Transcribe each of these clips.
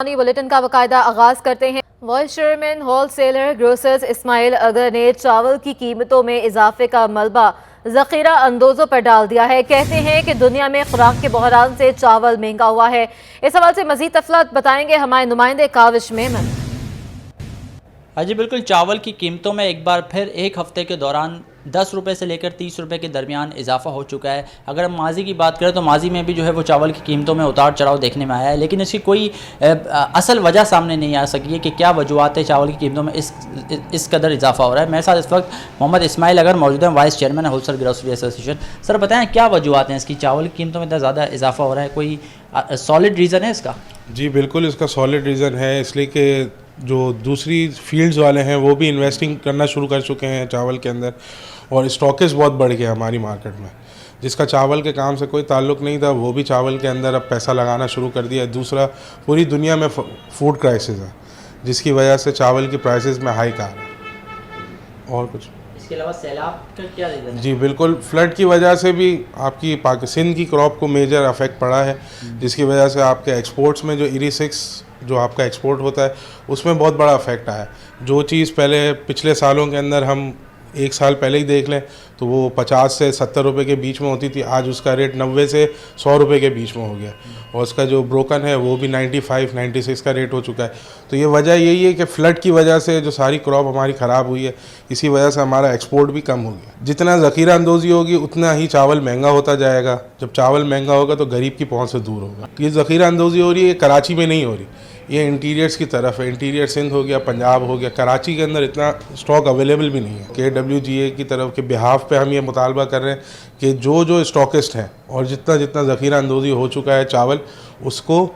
Bulletin کا باقاعدہ آغاز کرتے ہیں۔ Vice chairman wholesaler grocers Ismail Agar نے چاول کی قیمتوں میں اضافے کا ملبہ ذخیرہ اندوزوں پر ڈال دیا ہے۔ کہتے ہیں کہ دنیا میں خوراک کے بحران سے چاول مہنگا ہوا ہے۔ اس حوالے سے مزید تفصیلات بتائیں گے ہمارے نمائندے کاوش میمن۔ جی بالکل، چاول کی قیمتوں میں ایک بار پھر ایک ہفتے کے دوران 10 روپے سے لے کر 30 روپے کے درمیان اضافہ ہو چکا ہے۔ اگر ہم ماضی کی بات کریں تو ماضی میں بھی جو ہے وہ چاول کی قیمتوں میں اتار چڑھاؤ دیکھنے میں آیا ہے، لیکن اس کی کوئی اصل وجہ سامنے نہیں آ سکی ہے کہ کیا وجوہات ہے چاول کی قیمتوں میں اس قدر اضافہ ہو رہا ہے۔ میرے ساتھ اس وقت محمد اسماعیل اگر موجود ہیں، vice chairman wholesale grocery association. سر بتائیں کیا وجوہات ہیں اس کی، چاول کی قیمتوں میں اتنا زیادہ اضافہ ہو رہا ہے، کوئی سالڈ ریزن ہے اس کا؟ جی بالکل، اس کا سالڈ ریزن ہے، اس لیے کہ جو دوسری فیلڈز والے ہیں وہ بھی انویسٹنگ کرنا شروع کر چکے ہیں چاول کے اندر، اور اسٹاکس بہت بڑھ گیا ہماری مارکیٹ میں۔ جس کا چاول کے کام سے کوئی تعلق نہیں تھا وہ بھی چاول کے اندر اب پیسہ لگانا شروع کر دیا ہے۔ دوسرا، پوری دنیا میں فوڈ کرائسس ہے جس کی وجہ سے چاول کی پرائسز میں ہائیک آ رہا ہے۔ اور کچھ اس کے علاوہ سیلاب کا کیا ریزن ہے؟ جی بالکل، فلڈ کی وجہ سے بھی آپ کی سندھ کی کراپ کو میجر افیکٹ پڑا ہے، جس کی وجہ سے آپ کے ایکسپورٹس میں جو ایری-6 جو آپ کا ایکسپورٹ ہوتا ہے اس میں بہت بڑا افیکٹ آیا ہے۔ جو چیز پچھلے سالوں کے اندر ہم ایک سال پہلے ہی دیکھ لیں تو وہ 50 سے 70 روپے کے بیچ میں ہوتی تھی، آج اس کا ریٹ 90 سے 100 روپے کے بیچ میں ہو گیا، اور اس کا جو بروکن ہے وہ بھی 95 96 کا ریٹ ہو چکا ہے۔ تو یہ وجہ یہی ہے کہ فلڈ کی وجہ سے جو ساری کراپ ہماری خراب ہوئی ہے، اسی وجہ سے ہمارا ایکسپورٹ بھی کم ہو گیا۔ جتنا ذخیرہ اندوزی ہوگی اتنا ہی چاول مہنگا ہوتا جائے گا۔ جب چاول مہنگا ہوگا تو غریب کی پہنچ سے دور ہوگا۔ یہ ذخیرہ اندوزی ہو رہی ہے، یہ کراچی میں نہیں ہو رہی، یہ انٹیریئرس کی طرف ہے۔ انٹیریئر سندھ ہو گیا، پنجاب ہو گیا، کراچی کے اندر اتنا اسٹاک اویلیبل بھی نہیں ہے۔ KWGA کی طرف کے بہاف پہ ہم یہ مطالبہ کر رہے ہیں کہ جو اسٹاکسٹ ہیں اور جتنا ذخیرہ اندوزی ہو چکا ہے چاول، اس کو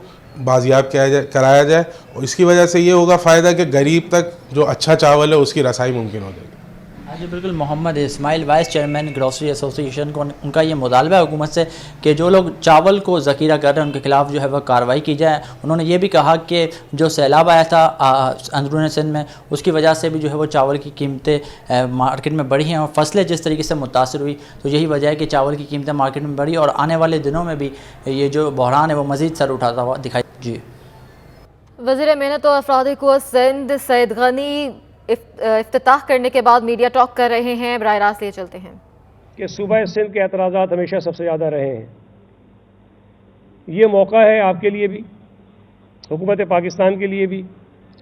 بازیاب کرایا جائے، اور اس کی وجہ سے یہ ہوگا فائدہ کہ غریب تک جو اچھا چاول ہے اس کی رسائی ممکن ہو جائے گی۔ جی بالکل، محمد اسماعیل وائس چیئرمین گروسری ایسوسی ایشن کو ان کا یہ مطالبہ ہے حکومت سے کہ جو لوگ چاول کو ذخیرہ کر رہے ہیں ان کے خلاف جو ہے وہ کارروائی کی جائے۔ انہوں نے یہ بھی کہا کہ جو سیلاب آیا تھا اندرون سندھ میں، اس کی وجہ سے بھی جو ہے وہ چاول کی قیمتیں مارکیٹ میں بڑھی ہیں، اور فصلیں جس طریقے سے متاثر ہوئی، تو یہی وجہ ہے کہ چاول کی قیمتیں مارکیٹ میں بڑھی، اور آنے والے دنوں میں بھی یہ جو بحران ہے وہ مزید سر اٹھاتا ہوا دکھائی۔ جی وزیر محنت اور افرادی قوت سندھ سعید غنی افتتاح کرنے کے بعد میڈیا ٹاک کر رہے ہیں، براہ راست لیے چلتے ہیں۔ کہ صوبہ سندھ کے اعتراضات ہمیشہ سب سے زیادہ رہے ہیں۔ یہ موقع ہے آپ کے لیے بھی، حکومت پاکستان کے لیے بھی،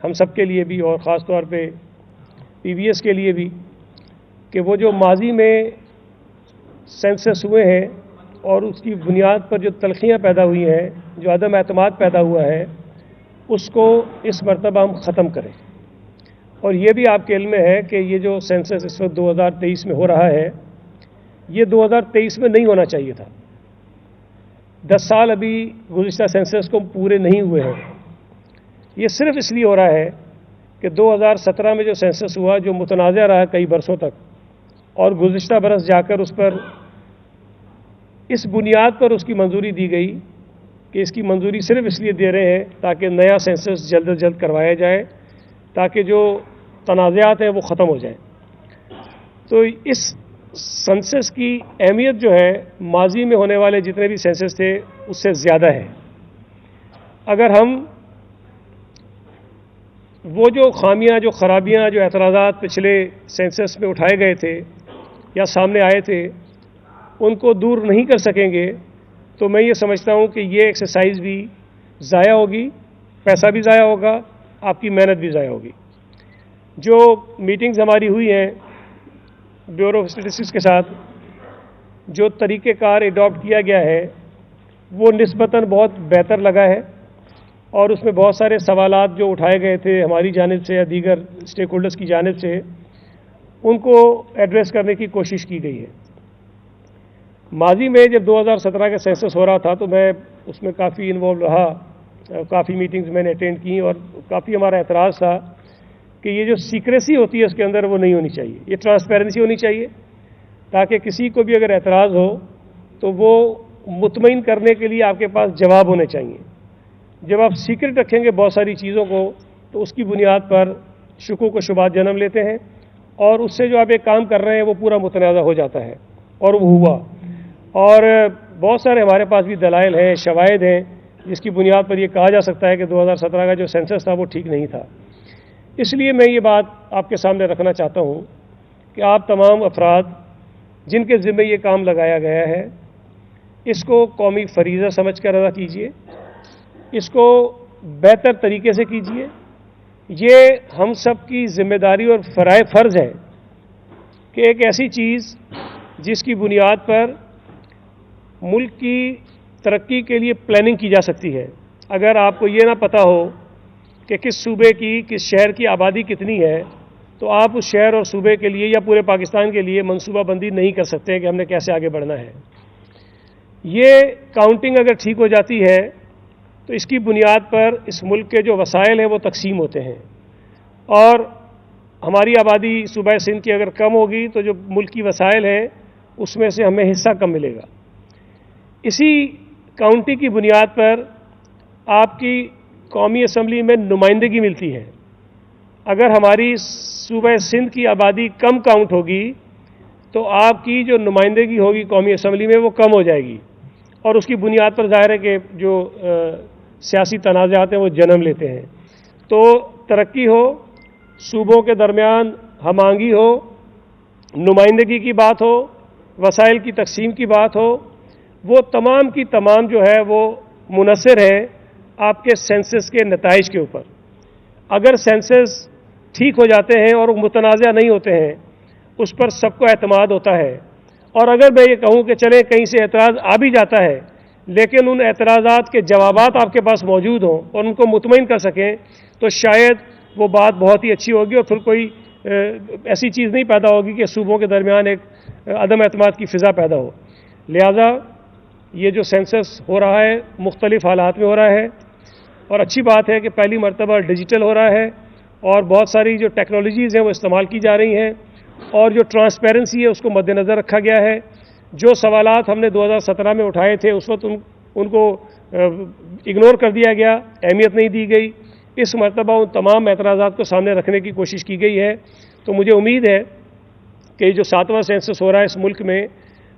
ہم سب کے لیے بھی، اور خاص طور پہ PBS کے لیے بھی، کہ وہ جو ماضی میں سینسس ہوئے ہیں اور اس کی بنیاد پر جو تلخیاں پیدا ہوئی ہیں، جو عدم اعتماد پیدا ہوا ہے، اس کو اس مرتبہ ہم ختم کریں۔ اور یہ بھی آپ کے علم میں ہے کہ یہ جو سینسس اس وقت 2023 میں ہو رہا ہے، یہ 2023 میں نہیں ہونا چاہیے تھا۔ 10 سال ابھی گزشتہ سینسس کو پورے نہیں ہوئے ہیں۔ یہ صرف اس لیے ہو رہا ہے کہ 2017 میں جو سینسس ہوا، جو متنازع رہا کئی برسوں تک، اور گزشتہ برس جا کر اس پر اس بنیاد پر اس کی منظوری دی گئی کہ اس کی منظوری صرف اس لیے دے رہے ہیں تاکہ نیا سینسس جلد از جلد کروایا جائے، تاکہ جو تنازعات ہیں وہ ختم ہو جائیں۔ تو اس سینسس کی اہمیت جو ہے ماضی میں ہونے والے جتنے بھی سینسس تھے اس سے زیادہ ہے۔ اگر ہم وہ جو خامیاں، جو خرابیاں، جو اعتراضات پچھلے سینسس میں اٹھائے گئے تھے یا سامنے آئے تھے، ان کو دور نہیں کر سکیں گے تو میں یہ سمجھتا ہوں کہ یہ ایکسرسائز بھی ضائع ہوگی، پیسہ بھی ضائع ہوگا، آپ کی محنت بھی ضائع ہوگی۔ جو میٹنگز ہماری ہوئی ہیں بیورو آف اسٹیٹسٹکس کے ساتھ، جو طریقہ کار ایڈاپٹ کیا گیا ہے وہ نسبتاً بہت بہتر لگا ہے، اور اس میں بہت سارے سوالات جو اٹھائے گئے تھے ہماری جانب سے یا دیگر اسٹیک ہولڈرز کی جانب سے، ان کو ایڈریس کرنے کی کوشش کی گئی ہے۔ ماضی میں جب 2017 کا سینسس ہو رہا تھا تو میں اس میں کافی انوالو رہا، کافی میٹنگز میں نے اٹینڈ کی، اور کافی ہمارا اعتراض تھا کہ یہ جو سیکریسی ہوتی ہے اس کے اندر وہ نہیں ہونی چاہیے، یہ ٹرانسپیرنسی ہونی چاہیے، تاکہ کسی کو بھی اگر اعتراض ہو تو وہ مطمئن کرنے کے لیے آپ کے پاس جواب ہونے چاہیے۔ جب آپ سیکرٹ رکھیں گے بہت ساری چیزوں کو تو اس کی بنیاد پر شکوک و شبہات جنم لیتے ہیں، اور اس سے جو آپ ایک کام کر رہے ہیں وہ پورا متنازع ہو جاتا ہے، اور وہ ہوا۔ اور بہت سارے ہمارے پاس بھی دلائل ہیں، شواہد ہیں जिसकी बुनियाद पर यह कहा जा सकता है कि 2017 का जो सेंसस था वो ठीक नहीं था। इसलिए मैं ये बात आपके सामने रखना चाहता हूँ कि आप तमाम अफराद जिनके ज़िम्मे ये काम लगाया गया है, इसको कौमी फरीज़ा समझ कर अदा कीजिए, इसको बेहतर तरीके से कीजिए। ये हम सब की ज़िम्मेदारी और फ़र्ज़ है कि एक ऐसी चीज़ जिसकी बुनियाद पर मुल्क की तरक्की के लिए प्लानिंग की जा सकती है, अगर आपको ये ना पता हो कि किस सूबे की, किस शहर की आबादी कितनी है, तो आप उस शहर और सूबे के लिए या पूरे पाकिस्तान के लिए मनसूबाबंदी नहीं कर सकते कि हमने कैसे आगे बढ़ना है। ये काउंटिंग अगर ठीक हो जाती है तो इसकी बुनियाद पर इस मुल्क के जो वसाइल हैं वो तकसीम होते हैं, और हमारी आबादी सूबा सिंध की अगर कम होगी तो जो मुल्क की वसाइल हैं उसमें से हमें हिस्सा कम मिलेगा। इसी काउंटिंग की बुनियाद पर आपकी कौमी असम्बली में नुमाइंदगी मिलती है। अगर हमारी सूबा सिंध की आबादी कम काउंट होगी तो आपकी जो नुमाइंदगी होगी कौमी असम्बली में वो कम हो जाएगी, और उसकी बुनियाद पर ज़ाहिर है कि जो सियासी तनाज़ात हैं वो जन्म लेते हैं। तो तरक्की हो, सूबों के दरमियान हमआहंगी हो, नुमाइंदगी की बात हो, वसाइल की तकसीम की बात हो, वो तमाम की तमाम जो है वो मुनसर है आपके सेंसस के नताइज के ऊपर। अगर सेंसस ठीक हो जाते हैं और मुतनाज़ा नहीं होते हैं, उस पर सबको एतमाद होता है। और अगर मैं ये कहूँ कि चलें कहीं से एतराज़ आ भी जाता है, लेकिन उन एतराज़ात के जवाबात आपके पास मौजूद हों और उनको मुतमईन कर सकें, तो शायद वो बात बहुत ही अच्छी होगी और फिर कोई ऐसी चीज़ नहीं पैदा होगी कि सूबों के दरमियान एक अदम एतमाद की फ़िज़ा पैदा हो। लिहाजा ये जो सेंसस हो रहा है मुख्तलिफ़ हालात में हो रहा है, और अच्छी बात है कि पहली मरतबा डिजिटल हो रहा है और बहुत सारी जो टेक्नोलॉजीज़ हैं वो इस्तेमाल की जा रही हैं, और जो ट्रांसपेरेंसी है उसको मद्देनज़र रखा गया है। जो सवालात हमने 2017 में उठाए थे उस वक्त उनको इग्नोर कर दिया गया, अहमियत नहीं दी गई। इस मरतबा उन तमाम एतराज़ात को सामने रखने की कोशिश की गई है। तो मुझे उम्मीद है कि जो 7वां सेंसस हो रहा है इस मुल्क में,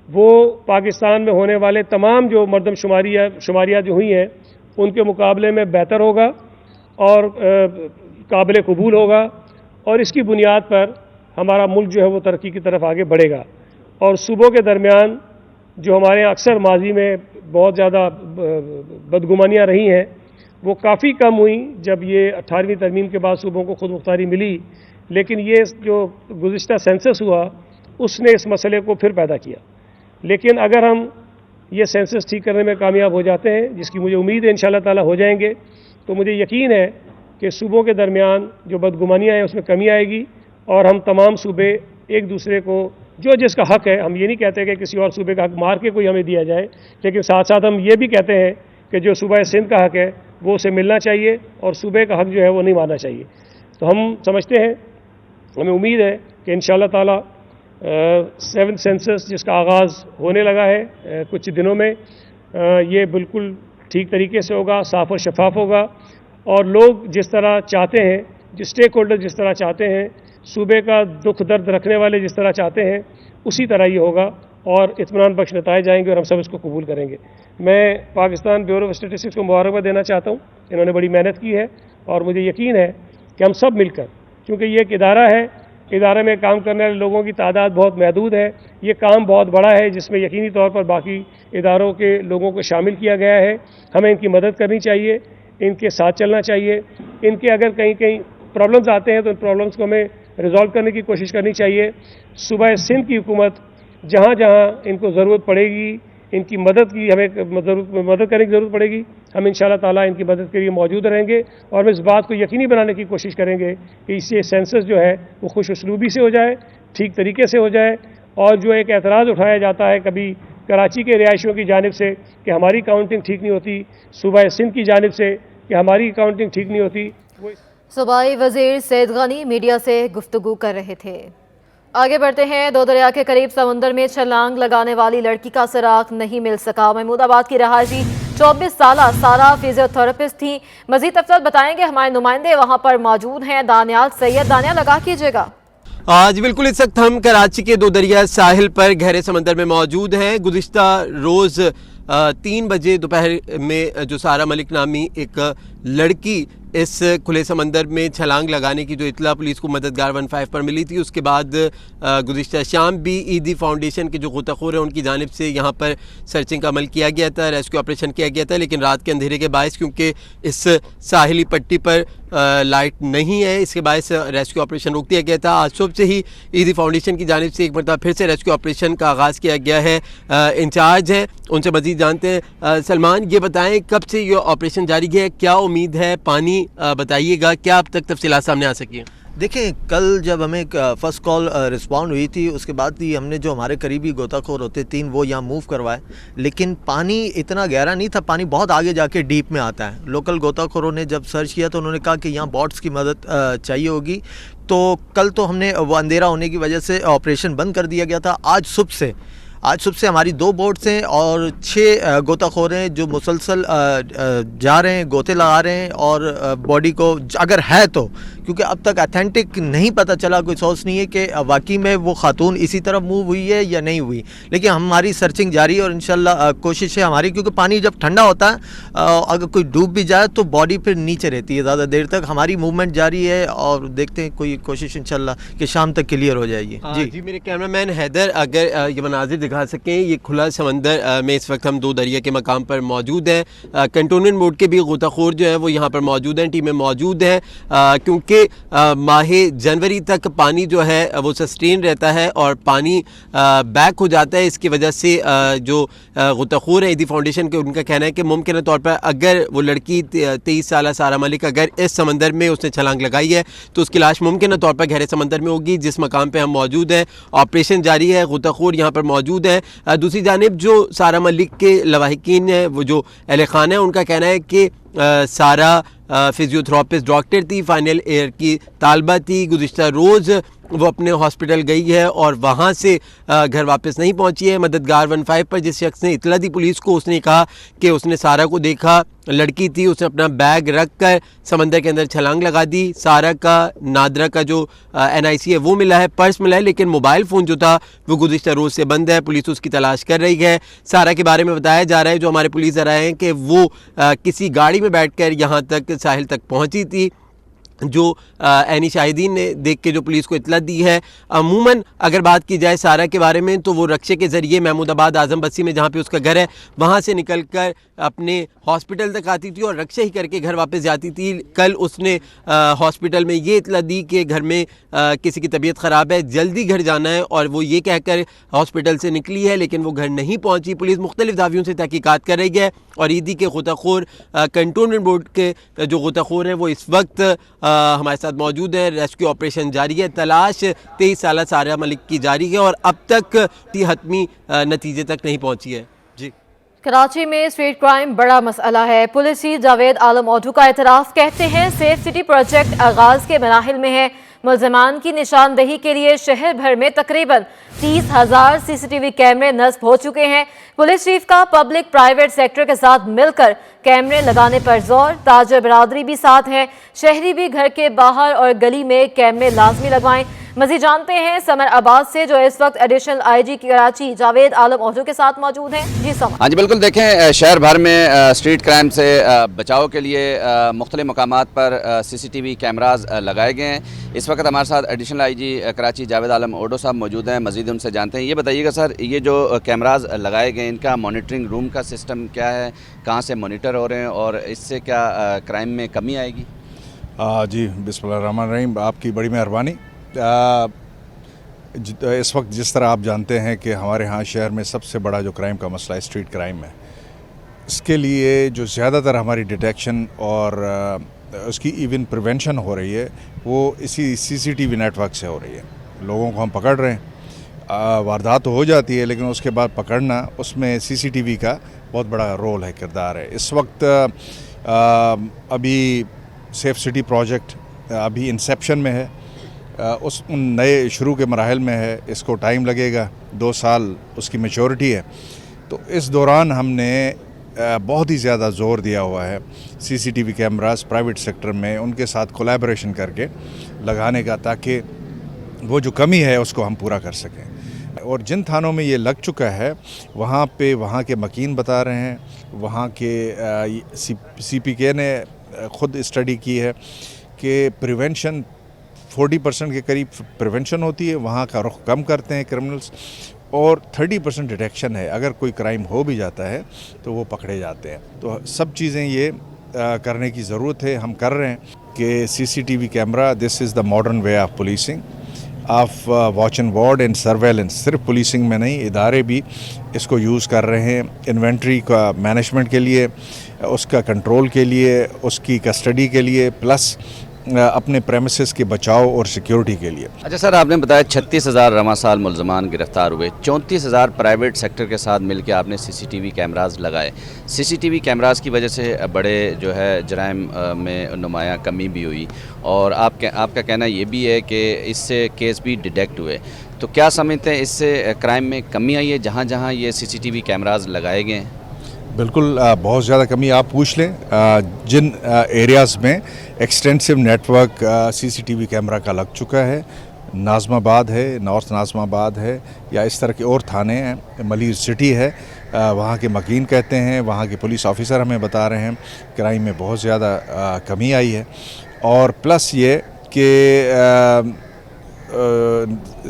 वो पाकिस्तान में होने वाले तमाम जो मरदम शुमारियाँ जो हुई हैं उनके मुकाबले में बेहतर होगा और काबिल कबूल होगा, और इसकी बुनियाद पर हमारा मुल्क जो है वो तरक्की की तरफ आगे बढ़ेगा। और सूबों के दरमियान जो हमारे यहाँ अक्सर माजी में बहुत ज़्यादा बदगुमानियाँ रही हैं वो काफ़ी कम हुई जब ये 18वीं तरमीम के बाद सूबों को खुद मुख्तारी मिली, लेकिन ये जो गुज़िश्ता सेंसस हुआ उसने इस मसले को फिर पैदा किया। लेकिन अगर हम ये सेंसस ठीक करने में कामयाब हो जाते हैं, जिसकी मुझे उम्मीद है इंशाअल्लाह ताला हो जाएंगे, तो मुझे यकीन है कि सूबों के दरमियान जो बदगुमानियाँ हैं उसमें कमी आएगी और हम तमाम सूबे एक दूसरे को जो जिसका हक़ है, हम ये नहीं कहते कि किसी और सूबे का हक़ मार के कोई हमें दिया जाए, लेकिन साथ साथ हम ये भी कहते हैं कि जो सूबा सिंध का हक़ है वो उसे मिलना चाहिए और सूबे का हक़ जो है वो नहीं मारना चाहिए। तो हम समझते हैं, हमें उम्मीद है कि इंशाअल्लाह ताला 7th सेंसस जिसका आगाज़ होने लगा है कुछ दिनों में, ये बिल्कुल ठीक तरीके से होगा, साफ़ और शफाफ होगा, और लोग जिस तरह चाहते हैं, जो स्टेक होल्डर जिस तरह चाहते हैं, सूबे का दुख दर्द रखने वाले जिस तरह चाहते हैं, उसी तरह ये होगा और इत्मीनान बख्श नताइज आएंगे और हम सब इसको कबूल करेंगे। मैं पाकिस्तान ब्यूरो ऑफ स्टैटिस्टिक्स को मुबारकबाद देना चाहता हूँ, इन्होंने बड़ी मेहनत की है और मुझे यकीन है कि हम सब मिलकर, क्योंकि ये एक इदारा है, इदारे में काम करने वाले लोगों की तादाद बहुत महदूद है, ये काम बहुत बड़ा है जिसमें यकीनी तौर पर बाकी इदारों के लोगों को शामिल किया गया है। हमें इनकी मदद करनी चाहिए, इनके साथ चलना चाहिए, इनके अगर कहीं कहीं प्रॉब्लम्स आते हैं तो इन प्रॉब्लम्स को हमें रिजॉल्व करने की कोशिश करनी चाहिए। सूबा सिंध की हुकूमत जहाँ जहाँ इनको ज़रूरत पड़ेगी, इनकी मदद की हमें मदद करने की ज़रूरत पड़ेगी, हम इंशाअल्लाह ताला इनकी मदद के लिए मौजूद रहेंगे और हम इस बात को यकीनी बनाने की कोशिश करेंगे कि इससे सेंसस जो है वो खुश उसलूबी से हो जाए, ठीक तरीके से हो जाए, और जो एक एतराज़ उठाया जाता है कभी कराची के रिहायशियों की जानिब से कि हमारी काउंटिंग ठीक नहीं होती, सूबा सिंध की जानिब से कि हमारी काउंटिंग ठीक नहीं होती, वो सूबाई वज़ीर सैयद गनी मीडिया से गुफ्तगू कर रहे थे। आगे बढ़ते हैं। दो दरिया के करीब समुंदर में छलांग लगाने वाली लड़की का सुराग नहीं मिल सका। महमूदाबाद की रहायशी 24 साला सारा फिजियोथेरेपिस्ट थी। मजीद तफसील बताएंगे हमारे नुमाइंदे वहां पर मौजूद हैं। दानियाल सैयद, दानियाल लगा कीजिएगा। आज बिल्कुल इस वक्त हम कराची के दो दरिया साहिल पर गहरे समंदर में मौजूद हैं। गुज़िश्ता रोज़ 3 بجے دوپہر میں جو سارہ ملک نامی ایک لڑکی اس کھلے سمندر میں چھلانگ لگانے کی جو اطلاع پولیس کو مددگار 15 پر ملی تھی، اس کے بعد گزشتہ شام بھی ایدی فاؤنڈیشن کے جو غوطہ خور ہیں ان کی جانب سے یہاں پر سرچنگ کا عمل کیا گیا تھا، ریسکیو آپریشن کیا گیا تھا، لیکن رات کے اندھیرے کے باعث کیونکہ اس ساحلی پٹی پر لائٹ نہیں ہے، اس کے باعث ریسکیو آپریشن روک دیا گیا تھا۔ آج صبح سے ہی ایدی فاؤنڈیشن کی جانب سے ایک مرتبہ پھر سے ریسکیو آپریشن کا آغاز کیا گیا ہے۔ انچارج ہیں، ان سے مزید جانتے ہیں۔ سلمان، یہ بتائیں کب سے یہ آپریشن جاری ہے، کیا امید ہے؟ پانی بتائیے گا، کیا اب تک تفصیلات سامنے آ سکی ہیں؟ دیکھیں، کل جب ہمیں فرسٹ کال رسپونڈ ہوئی تھی، اس کے بعد ہی ہم نے جو ہمارے قریبی غوطہ خور ہوتے 3 وہ یہاں موو کروائے، لیکن پانی اتنا گہرا نہیں تھا، پانی بہت آگے جا کے ڈیپ میں آتا ہے۔ لوکل غوطہ خوروں نے جب سرچ کیا تو انہوں نے کہا کہ یہاں بوٹس کی مدد چاہیے ہوگی، تو کل تو ہم نے وہ اندھیرا ہونے کی وجہ سے آپریشن بند کر دیا گیا تھا۔ آج صبح سے ہماری 2 بوٹس ہیں اور 6 غوطہ خور ہیں جو مسلسل جا رہے ہیں، غوطے لگا رہے ہیں، اور باڈی کو اگر ہے تو، کیونکہ اب تک اتھینٹک نہیں پتہ چلا، کوئی سورس نہیں ہے کہ واقعی میں وہ خاتون اسی طرف موو ہوئی ہے یا نہیں ہوئی، لیکن ہماری سرچنگ جاری ہے اور انشاءاللہ کوشش ہے ہماری، کیونکہ پانی جب ٹھنڈا ہوتا ہے اگر کوئی ڈوب بھی جائے تو باڈی پھر نیچے رہتی ہے زیادہ دیر تک۔ ہماری موومنٹ جاری ہے اور دیکھتے ہیں، کوئی کوشش انشاءاللہ کہ شام تک کلیئر ہو جائے گی۔ جی میرے کیمرہ مین حیدر، اگر یہ مناظر دکھا سکیں، یہ کھلا سمندر میں اس وقت ہم 2 دریا کے مقام پر موجود ہیں۔ کنٹونمنٹ بورڈ کے بھی غوطہ خور جو ہیں وہ یہاں پر موجود ہیں، ٹیمیں موجود ہیں، کیونکہ ماہ جنوری تک پانی جو ہے وہ سسٹین رہتا ہے اور پانی بیک ہو جاتا ہے۔ اس کی وجہ سے جو غوطہ خور ہے ایدی فاؤنڈیشن کے، ان کا کہنا ہے کہ ممکنہ طور پر اگر وہ لڑکی 23 سالہ سارہ ملک اگر اس سمندر میں اس نے چھلانگ لگائی ہے تو اس کی لاش ممکنہ طور پر گہرے سمندر میں ہوگی، جس مقام پہ ہم موجود ہیں۔ آپریشن جاری ہے، غوطہ خور یہاں پر موجود ہے۔ دوسری جانب جو سارہ ملک کے لواحقین ہیں، وہ جو اہل خانہ ہیں، ان کا کہنا ہے کہ سارہ فزیوتھراپسٹ ڈاکٹر تھی، فائنل ایئر کی طالبہ تھی، گزشتہ روز وہ اپنے ہاسپٹل گئی ہے اور وہاں سے گھر واپس نہیں پہنچی ہے۔ مددگار 15 پر جس شخص نے اطلاع دی پولیس کو، اس نے کہا کہ اس نے سارہ کو دیکھا، لڑکی تھی، اس نے اپنا بیگ رکھ کر سمندر کے اندر چھلانگ لگا دی۔ سارہ کا نادرہ کا جو NIC ہے وہ ملا ہے، پرس ملا ہے، لیکن موبائل فون جو تھا وہ گزشتہ روز سے بند ہے، پولیس اس کی تلاش کر رہی ہے۔ سارہ کے بارے میں بتایا جا رہا ہے، جو ہمارے پولیس ذرائع ہیں، کہ وہ کسی گاڑی میں بیٹھ کر یہاں تک ساحل تک پہنچی تھی، جو عینی شاہدین نے دیکھ کے جو پولیس کو اطلاع دی ہے۔ عموماً اگر بات کی جائے سارہ کے بارے میں تو وہ رکشے کے ذریعے محمود آباد اعظم بستی میں جہاں پہ اس کا گھر ہے وہاں سے نکل کر اپنے ہاسپٹل تک آتی تھی اور رکشے ہی کر کے گھر واپس جاتی تھی۔ کل اس نے ہاسپٹل میں یہ اطلاع دی کہ گھر میں کسی کی طبیعت خراب ہے، جلدی گھر جانا ہے، اور وہ یہ کہہ کر ہاسپٹل سے نکلی ہے لیکن وہ گھر نہیں پہنچی۔ پولیس مختلف دعویوں سے تحقیقات کر رہی ہے اور ایدی کے غوطہ خور کنٹونمنٹ بورڈ کے جو غوطہ خور ہیں وہ اس وقت ہمارے ساتھ موجود ہیں۔ ریسکیو آپریشن جاری ہے، تلاش 23 سالہ سارہ ملک کی جاری ہے اور اب تک حتمی نتیجے تک نہیں پہنچی ہے۔ جی، کراچی میں اسٹریٹ کرائم بڑا مسئلہ ہے۔ پولیس چیف جاوید عالم اوڈھو کا اعتراف، کہتے ہیں سیف سٹی پروجیکٹ آغاز کے مراحل میں ہے۔ ملزمان کی نشاندہی کے لیے شہر بھر میں تقریباً 30,000 CCTV کیمرے نصب ہو چکے ہیں۔ پولیس چیف کا پبلک پرائیویٹ سیکٹر کے ساتھ مل کر کیمرے لگانے پر زور، تاجر برادری بھی ساتھ ہیں، شہری بھی گھر کے باہر اور گلی میں کیمرے لازمی لگوائیں۔ مزید جانتے ہیں سمر آباد سے، جو اس وقت ایڈیشنل IG کراچی جاوید عالم اوڈھو کے ساتھ موجود ہیں۔ جی سمر۔ ہاں جی بالکل، دیکھیں شہر بھر میں اسٹریٹ کرائم سے بچاؤ کے لیے مختلف مقامات پر CCTV کیمراز لگائے گئے ہیں۔ اس وقت ہمارے ساتھ ایڈیشنل IG کراچی جاوید عالم اوڈھو صاحب موجود ہیں، مزید ان سے جانتے ہیں۔ یہ بتائیے گا سر، یہ جو کیمراز لگائے گئے ان کا مانیٹرنگ روم کا سسٹم کیا ہے، کہاں سے مانیٹر ہو رہے ہیں اور اس سے کیا کرائم میں کمی آئے گی؟ جی بسم اللہ الرحمن الرحیم، آپ کی بڑی مہربانی۔ اس وقت جس طرح آپ جانتے ہیں کہ ہمارے ہاں شہر میں سب سے بڑا جو کرائم کا مسئلہ اسٹریٹ کرائم ہے، اس کے لیے جو زیادہ تر ہماری ڈیٹیکشن اور اس کی ایون پریونشن ہو رہی ہے وہ اسی CCTV نیٹ ورک سے ہو رہی ہے۔ لوگوں کو ہم پکڑ رہے ہیں، واردات تو ہو جاتی ہے لیکن اس کے بعد پکڑنا، اس میں CCTV کا بہت بڑا رول ہے، کردار ہے۔ اس وقت ابھی سیف سٹی پروجیکٹ ابھی انسیپشن میں ہے، ان نئے شروع کے مراحل میں ہے، اس کو ٹائم لگے گا، 2 سال اس کی میچورٹی ہے۔ تو اس دوران ہم نے بہت ہی زیادہ زور دیا ہوا ہے CCTV کیمراز پرائیویٹ سیکٹر میں ان کے ساتھ کولیبریشن کر کے لگانے کا، تاکہ وہ جو کمی ہے اس کو ہم پورا کر سکیں۔ اور جن تھانوں میں یہ لگ چکا ہے وہاں پہ وہاں کے مکین بتا رہے ہیں، وہاں کے سی پی کے نے خود اسٹڈی کی ہے کہ پریونشن 40% کے قریب پریونشن ہوتی ہے، وہاں کا رخ کم کرتے ہیں کرمنلز، اور 30% ڈیٹیکشن ہے، اگر کوئی کرائم ہو بھی جاتا ہے تو وہ پکڑے جاتے ہیں۔ تو سب چیزیں یہ کرنے کی ضرورت ہے، ہم کر رہے ہیں کہ C C T V camera, this is the modern way of policing, of watch and ward and surveillance. صرف پولیسنگ میں نہیں، ادارے بھی اس کو یوز کر رہے ہیں انوینٹری کا مینجمنٹ کے لیے، اس کا کنٹرول کے لیے، اس کی کسٹڈی کے لیے، پلس اپنے پریمیسز کے بچاؤ اور سیکیورٹی کے لیے۔ اچھا سر، آپ نے بتایا 36,000 رواں سال ملزمان گرفتار ہوئے، 34,000 پرائیویٹ سیکٹر کے ساتھ مل کے آپ نے سی سی ٹی وی کیمراز لگائے۔ سی سی ٹی وی کیمراز کی وجہ سے بڑے جو ہے جرائم میں نمایاں کمی بھی ہوئی، اور آپ کا کہنا یہ بھی ہے کہ اس سے کیس بھی ڈیٹیکٹ ہوئے، تو کیا سمجھتے ہیں اس سے کرائم میں کمی آئی ہے جہاں جہاں یہ سی سی ٹی وی کیمراز لگائے گئے ہیں؟ بالکل بہت زیادہ کمی، آپ پوچھ لیں جن ایریاز میں ایکسٹینسو نیٹ ورک سی سی ٹی وی کیمرہ کا لگ چکا ہے، ناظم آباد ہے، نارتھ ناظم آباد ہے، یا اس طرح کے اور تھانے ہیں، ملیر سٹی ہے، وہاں کے مکین کہتے ہیں، وہاں کے پولیس آفیسر ہمیں بتا رہے ہیں کرائم میں بہت زیادہ کمی آئی ہے۔ اور پلس یہ کہ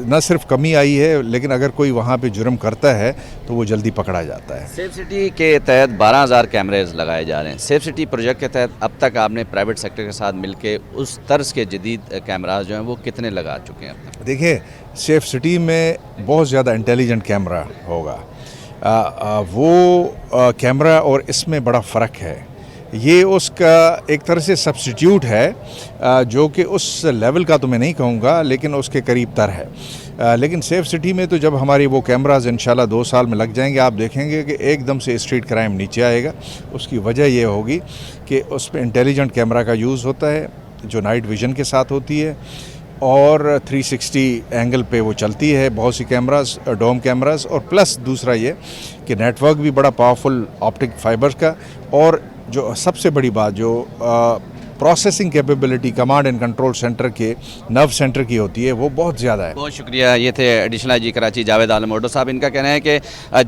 نہ صرف کمی آئی ہے، لیکن اگر کوئی وہاں پہ جرم کرتا ہے تو وہ جلدی پکڑا جاتا ہے۔ سیف سٹی کے تحت 12,000 کیمریز لگائے جا رہے ہیں۔ سیف سٹی پروجیکٹ کے تحت اب تک آپ نے پرائیویٹ سیکٹر کے ساتھ مل کے اس طرز کے جدید کیمراز جو ہیں وہ کتنے لگا چکے ہیں اب تک؟ دیکھیں، سیف سٹی میں بہت زیادہ انٹیلیجنٹ کیمرہ ہوگا، وہ کیمرہ اور اس میں بڑا فرق ہے، یہ اس کا ایک طرح سے سبسٹیٹیوٹ ہے، جو کہ اس لیول کا تو میں نہیں کہوں گا لیکن اس کے قریب تر ہے۔ لیکن سیف سٹی میں تو جب ہماری وہ کیمراز انشاءاللہ 2 سال میں لگ جائیں گے، آپ دیکھیں گے کہ ایک دم سے اسٹریٹ کرائم نیچے آئے گا۔ اس کی وجہ یہ ہوگی کہ اس پہ انٹیلیجنٹ کیمرہ کا یوز ہوتا ہے جو نائٹ ویژن کے ساتھ ہوتی ہے، اور 360 اینگل پہ وہ چلتی ہے، بہت سی کیمراز، ڈوم کیمراز، اور پلس دوسرا یہ کہ نیٹ ورک بھی بڑا پاورفل آپٹک فائبرز کا، اور جو سب سے بڑی بات جو processing capability command and control centre کے نرو سینٹر کی ہوتی ہے وہ بہت زیادہ ہے۔ بہت شکریہ۔ یہ تھے additional I G Karachi Javed Alam Odho صاحب۔ ان کا کہنا ہے کہ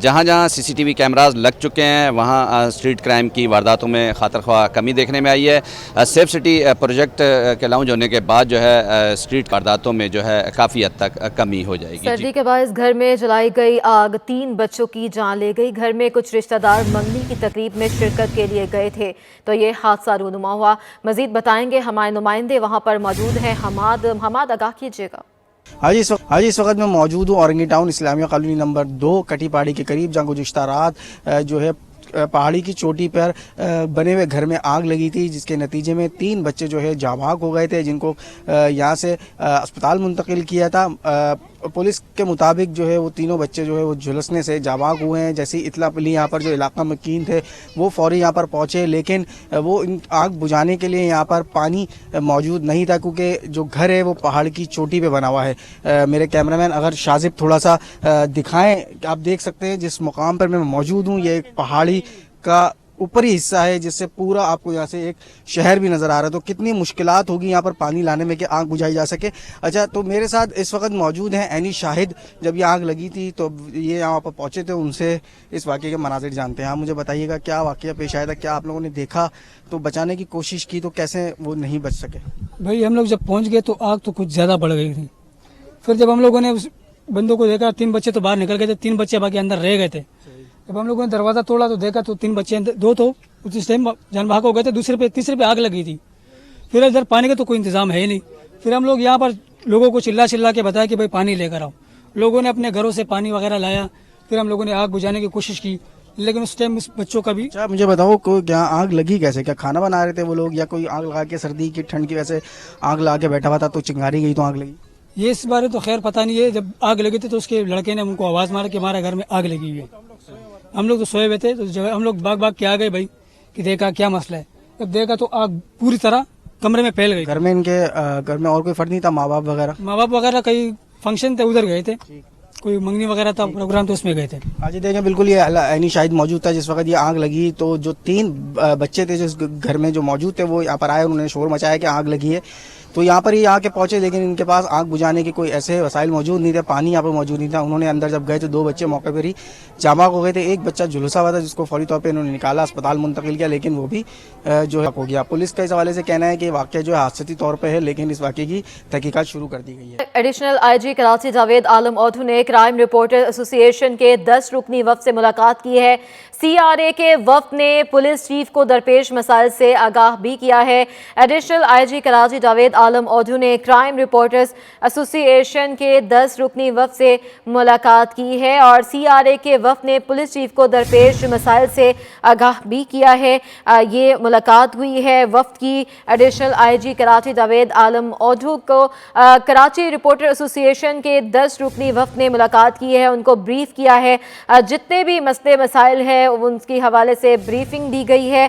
جہاں جہاں سی سی ٹی وی کیمراز لگ چکے ہیں وہاں اسٹریٹ کرائم کی وارداتوں میں خاطر خواہ کمی دیکھنے میں آئی ہے۔ سیف سٹی پروجیکٹ کے لانچ ہونے کے بعد جو ہے اسٹریٹ وارداتوں میں جو ہے کافی حد تک کمی ہو جائے گی۔ سردی کے باعث گھر میں جلائی گئی آگ 3 بچوں کی جان لے گئی۔ گھر میں کچھ رشتہ دار منگنی کی تقریب میں شرکت کے لیے گئے تھے تو یہ حادثہ رونما ہوا۔ مزید بتائیں گے ہمارے نمائندے وہاں پر موجود ہیں، حماد آگاہ کیجیے گا۔ آج اس وقت میں موجود ہوں اورنگی ٹاؤن اسلامیہ کالونی نمبر 2 کٹی پہاڑی کے قریب، جہاں گزشتہ رات جو ہے پہاڑی کی چوٹی پر بنے ہوئے گھر میں آگ لگی تھی، جس کے نتیجے میں 3 بچے جو ہے جاں بحق ہو گئے تھے، جن کو یہاں سے اسپتال منتقل کیا تھا۔ پولیس کے مطابق جو ہے وہ تینوں بچے جو ہے وہ جھلسنے سے جاں بحق ہوئے ہیں۔ جیسی اطلاع ملی یہاں پر جو علاقہ مکین تھے وہ فوری یہاں پر پہنچے، لیکن وہ ان آگ بجھانے کے لیے یہاں پر پانی موجود نہیں تھا، کیونکہ جو گھر ہے وہ پہاڑ کی چوٹی پہ بنا ہوا ہے۔ میرے کیمرہ مین اگر شاذب تھوڑا سا دکھائیں، آپ دیکھ سکتے ہیں جس مقام پر میں موجود ہوں، یہ ایک پہاڑی کا اوپری حصہ ہے جس سے پورا آپ کو یہاں سے ایک شہر بھی نظر آ رہا ہے، تو کتنی مشکلات ہوگی یہاں پر پانی لانے میں کہ آگ بجھائی جا سکے۔ اچھا، تو میرے ساتھ اس وقت موجود ہیں عینی شاہد، جب یہ آگ لگی تھی تو یہ یہاں پر پہنچے تھے، ان سے اس واقعے کے مناظر جانتے ہیں۔ آپ مجھے بتائیے گا کیا واقعہ پیش آیا تھا، کیا آپ لوگوں نے دیکھا تو بچانے کی کوشش کی تو کیسے وہ نہیں بچ سکے؟ بھائی ہم لوگ جب پہنچ گئے تو آگ تو کچھ زیادہ بڑھ گئی تھی، پھر جب ہم لوگوں نے اس بندوں کو دیکھا 3 بچے تو باہر نکل گئے تھے، 3 بچے باقی اندر رہ گئے تھے۔ جب ہم لوگوں نے دروازہ توڑا تو دیکھا تو 3 بچے 2 تو اس ٹائم جان بحق ہو گئے تھے، تیسرے پہ آگ لگی تھی۔ پھر ادھر پانی کا تو کوئی انتظام ہے ہی نہیں، پھر ہم لوگ یہاں پر لوگوں کو چلا کے بتایا کہ بھائی پانی لے کر آؤ۔ لوگوں نے اپنے گھروں سے پانی وغیرہ لایا، پھر ہم لوگوں نے آگ بجھانے کی کوشش کی، لیکن اس ٹائم اس بچوں کا بھی۔ اچھا مجھے بتاؤ کوئی کیا آگ لگی کیسے؟ کیا کھانا بنا رہے تھے وہ لوگ، یا کوئی آگ لگا کے سردی کی ٹھنڈ کی وجہ سے آگ لگا کے بیٹھا ہوا تھا تو چنگاری گئی تو آگ لگی؟ یہ اس بارے تو خیر پتہ نہیں ہے۔ جب آگ لگی تھی تو اس کے لڑکے نے ان کو آواز مارا کہ ہمارے گھر میں آگ لگی ہوئی ہے۔ ہم لوگ تو سوئے ہوئے تھے، تو جب ہم لوگ باغ کے آ گئے بھائی کہ دیکھا کیا مسئلہ ہے، جب دیکھا تو آگ پوری طرح کمرے میں پھیل گئی۔ گھر میں ان کے گھر میں اور کوئی فرد نہیں تھا، ماں باپ وغیرہ؟ ماں باپ وغیرہ کئی فنکشن تھے ادھر گئے تھے، कोई मंगनी वगैरह था प्रोग्राम, तो उसमें गए थे। हाँ जी, देखें बिल्कुल ये ऐनी शाहिद मौजूद था जिस वक्त ये आग लगी। तो जो 3 बच्चे थे जिस घर में जो मौजूद थे वो यहाँ पर आए, उन्होंने शोर मचाया कि आग लगी है। तो यहाँ पर ये आके पहुंचे, लेकिन इनके पास आग बुझाने के कोई ऐसे वसाइल मौजूद नहीं थे, पानी यहाँ पर मौजूद नहीं था। उन्होंने अंदर जब गए तो 2 बच्चे मौके पर ही जाबाक हो गए थे। एक बच्चा झुलसा हुआ था जिसको फौरी तौर पर इन्होंने निकाला, अस्पताल मुंतकिल किया, लेकिन वो भी जो है हो गया। पुलिस का इस हवाले से कहना है कि वाक़या जो है हादसाती तौर पर है, लेकिन इस वाक़े की तहकीकात शुरू कर दी गई है। एडिशनल आईजी कराची जावेद आलम ओधू ने क्राइम रिपोर्टर एसोसिएशन के 10 रुकनी वफ्द से मुलाकात की है। CRA के वफ्द ने पुलिस चीफ को दरपेश मसाइल से आगाह भी किया है। एडिशनल आईजी कराची जावेद आलम ओधू ने क्राइम रिपोर्टर्स एसोसिएशन के 10 रुकनी वफ्द से मुलाकात की है और CRA के वफ्द ने पुलिस चीफ को दरपेश मसाइल से आगाह भी किया है। ये मुलाकात हुई है वफ्द की। एडिशनल आईजी कराची जावेद आलम ओधू को कराची रिपोर्टर एसोसिएशन के 10 रुकनी वफ्द ने मुलाकात की है, उनको ब्रीफ किया है। जितने भी मसले मसाइल हैं उनके हवाले से ब्रीफिंग दी गई है